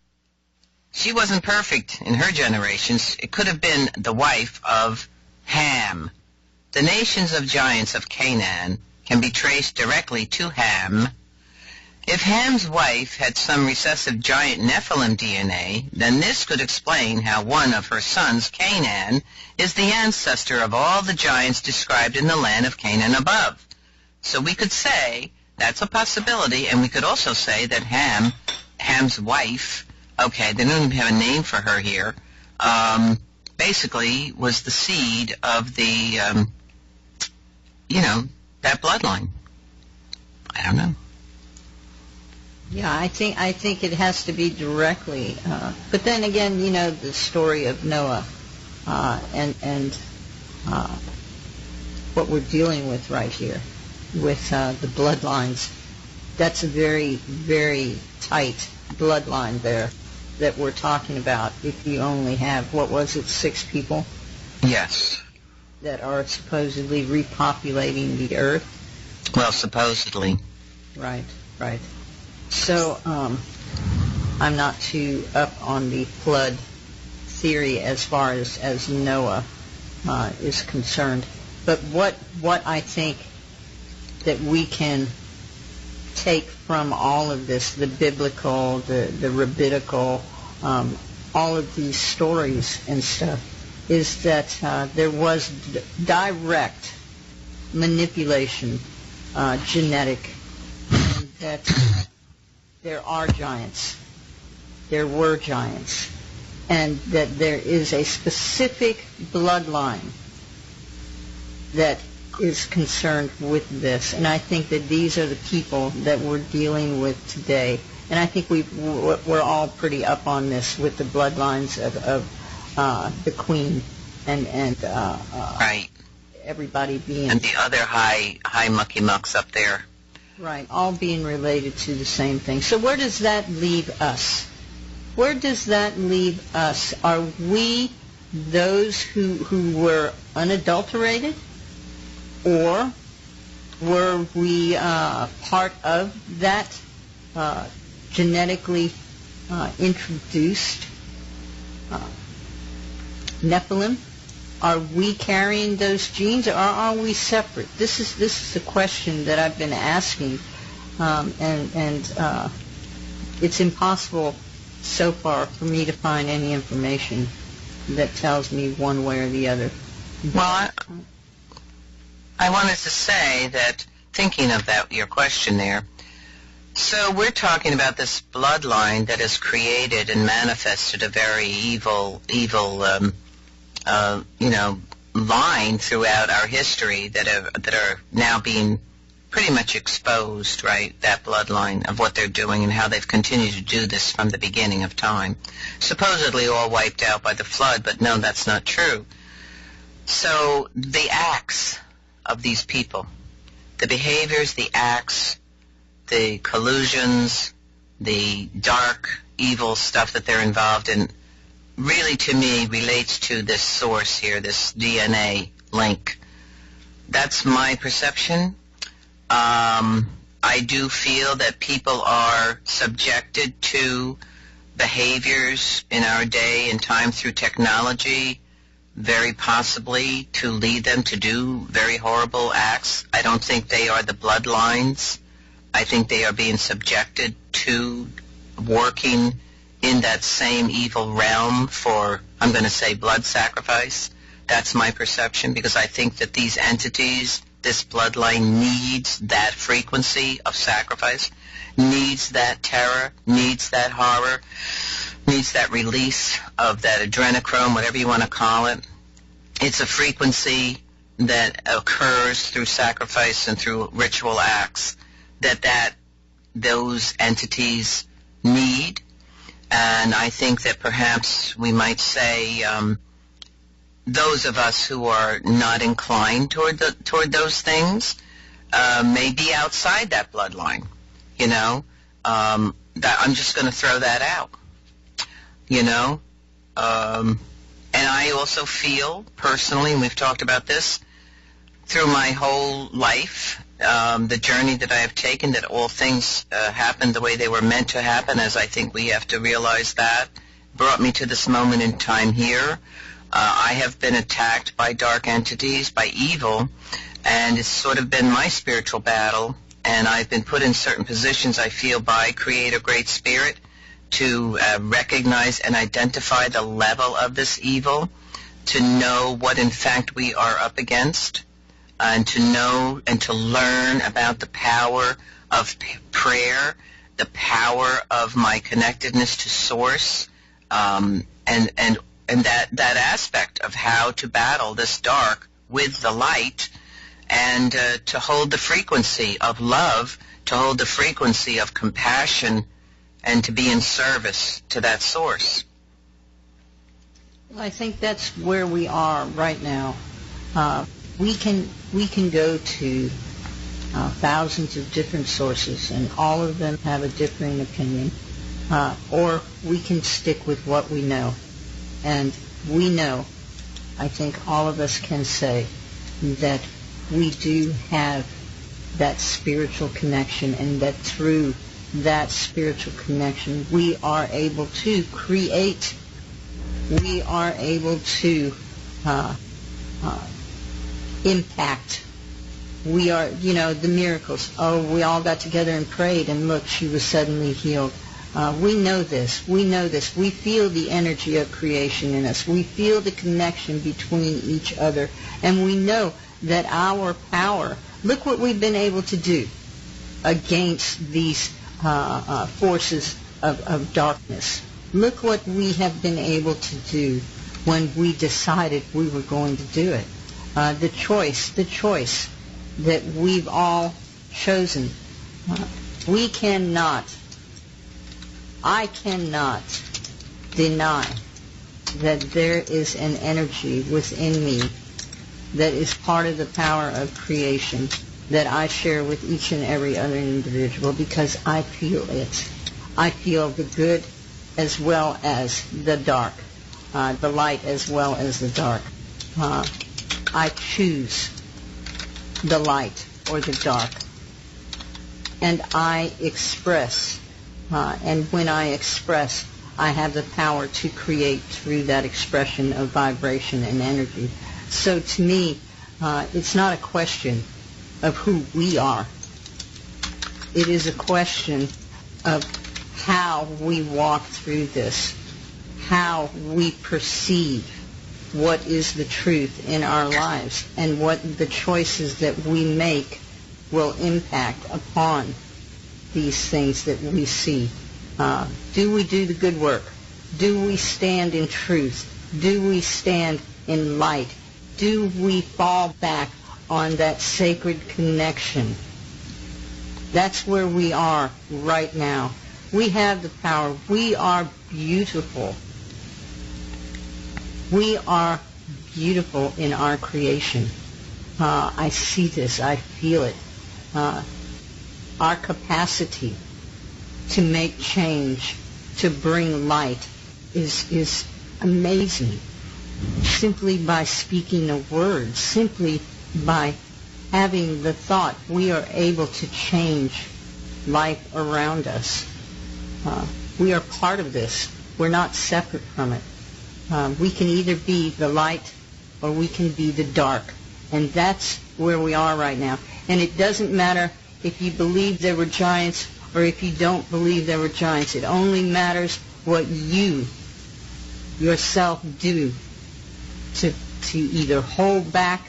She wasn't perfect in her generations. It could have been the wife of Ham. The nations of giants of Canaan can be traced directly to Ham. If Ham's wife had some recessive giant Nephilim DNA, then this could explain how one of her sons, Canaan, is the ancestor of all the giants described in the land of Canaan above. So we could say that's a possibility, and we could also say that Ham's wife, okay, they don't even have a name for her here, basically was the seed of the, that bloodline. I don't know. Yeah, I think it has to be directly. But then again, the story of Noah and what we're dealing with right here with the bloodlines. That's a very, very tight bloodline there that we're talking about. If you only have, 6 people? Yes. That are supposedly repopulating the earth? Well, supposedly. Right. So, I'm not too up on the flood theory as far as Noah is concerned. But what I think that we can take from all of this, the biblical, the rabbinical, all of these stories and stuff, is that there was direct manipulation, genetic, and that there are giants, there were giants, and that there is a specific bloodline that is concerned with this. And I think that these are the people that we're dealing with today. And I think we're all pretty up on this with the bloodlines of the Queen and right. Everybody being... And the other high mucky mucks up there. Right, all being related to the same thing. So where does that leave us? Where does that leave us? Are we those who were unadulterated? Or were we part of that genetically introduced Nephilim? Are we carrying those genes, or are we separate? This is a question that I've been asking, and it's impossible so far for me to find any information that tells me one way or the other. Well, I wanted to say that, thinking of that, your question there, so we're talking about this bloodline that has created and manifested a very evil line throughout our history that are now being pretty much exposed, right? That bloodline of what they're doing and how they've continued to do this from the beginning of time. Supposedly all wiped out by the flood, but no, that's not true. So the acts of these people, the behaviors, the acts, the collusions, the dark, evil stuff that they're involved in, really, to me, relates to this source here, this DNA link. That's my perception. I do feel that people are subjected to behaviors in our day and time through technology, very possibly to lead them to do very horrible acts. I don't think they are the bloodlines. I think they are being subjected to working in that same evil realm for, I'm going to say, blood sacrifice. That's my perception, because I think that these entities, this bloodline, needs that frequency of sacrifice, needs that terror, needs that horror, needs that release of that adrenochrome, whatever you want to call it. It's a frequency that occurs through sacrifice and through ritual acts that those entities need. And I think that perhaps we might say those of us who are not inclined toward those things may be outside that bloodline. That I'm just going to throw that out. And I also feel personally, and we've talked about this through my whole life, the journey that I have taken, that all things happened the way they were meant to happen, as I think we have to realize that, brought me to this moment in time here. I have been attacked by dark entities, by evil, and it's sort of been my spiritual battle, and I've been put in certain positions, I feel, by Creator Great Spirit to recognize and identify the level of this evil, to know what in fact we are up against, and to know and to learn about the power of prayer, the power of my connectedness to Source, and that aspect of how to battle this dark with the light, and to hold the frequency of love, to hold the frequency of compassion, and to be in service to that Source. Well, I think that's where we are right now. We can go to thousands of different sources, and all of them have a differing opinion, or we can stick with what we know. And we know, I think all of us can say, that we do have that spiritual connection, and that through that spiritual connection we are able to create. We are able to impact. We are, the miracles. Oh, we all got together and prayed, and look, she was suddenly healed. We know this. We know this. We feel the energy of creation in us. We feel the connection between each other. And we know that our power, look what we've been able to do against these forces of darkness. Look what we have been able to do when we decided we were going to do it. The choice that we've all chosen. I cannot deny that there is an energy within me that is part of the power of creation that I share with each and every other individual, because I feel it. I feel the good as well as the dark, the light as well as the dark. I choose the light or the dark, and I express. And when I express, I have the power to create through that expression of vibration and energy. So to me, it's not a question of who we are. It is a question of how we walk through this, how we perceive what is the truth in our lives, and what the choices that we make will impact upon these things that we see. Do we do the good work? Do we stand in truth? Do we stand in light? Do we fall back on that sacred connection? That's where we are right now. We have the power. We are beautiful. We are beautiful in our creation. I see this. I feel it. Our capacity to make change, to bring light, is amazing. Simply by speaking a word, simply by having the thought, we are able to change life around us. We are part of this. We're not separate from it. We can either be the light or we can be the dark. And that's where we are right now. And it doesn't matter if you believe there were giants or if you don't believe there were giants. It only matters what you yourself do to either hold back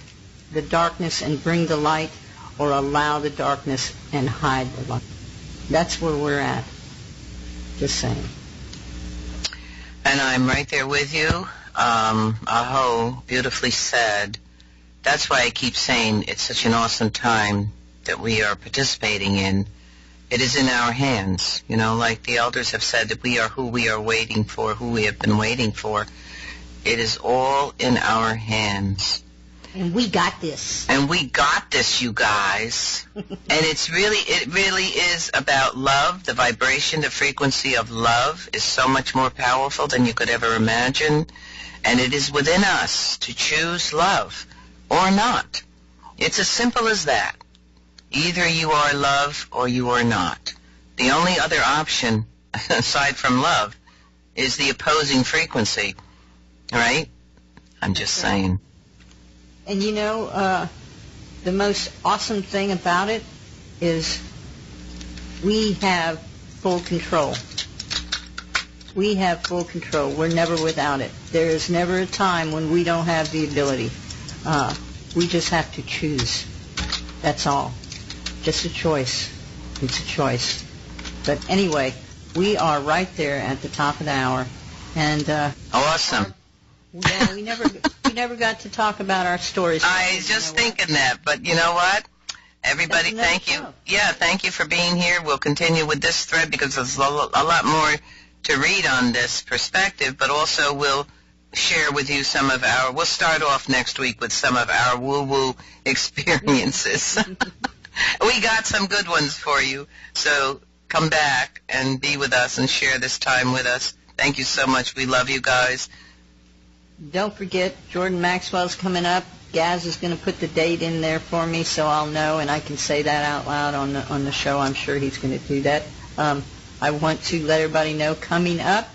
the darkness and bring the light, or allow the darkness and hide the light. That's where we're at. Just saying. And I'm right there with you. Aho, beautifully said. That's why I keep saying it's such an awesome time that we are participating in. It is in our hands. Like the elders have said, that we are who we are waiting for, who we have been waiting for. It is all in our hands. And we got this. And we got this, you guys. And it really is about love. The vibration, the frequency of love is so much more powerful than you could ever imagine. And it is within us to choose love or not. It's as simple as that. Either you are love or you are not. The only other option, aside from love, is the opposing frequency. Right? I'm just saying. And you know, the most awesome thing about it is we have full control. We have full control. We're never without it. There is never a time when we don't have the ability. We just have to choose. That's all. Just a choice. It's a choice. But anyway, we are right there at the top of the hour. And awesome. Yeah, we never got to talk about our stories. I was just thinking that, but you know what? Everybody, thank you. Yeah, thank you for being here. We'll continue with this thread because there's a lot more to read on this perspective, but also we'll share with you we'll start off next week with some of our woo-woo experiences. We got some good ones for you, so come back and be with us and share this time with us. Thank you so much. We love you guys. Don't forget, Jordan Maxwell's coming up. Gaz is going to put the date in there for me so I'll know, and I can say that out loud on the show. I'm sure he's going to do that. I want to let everybody know, coming up,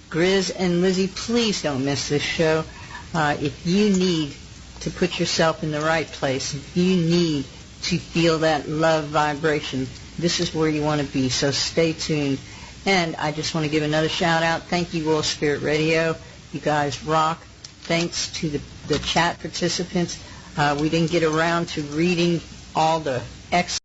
Grizz and Lizzie, please don't miss this show. If you need to put yourself in the right place, if you need to feel that love vibration, this is where you want to be, so stay tuned. And I just want to give another shout-out. Thank you, World Spirit Radio. You guys rock. Thanks to the chat participants. We didn't get around to reading all the excellent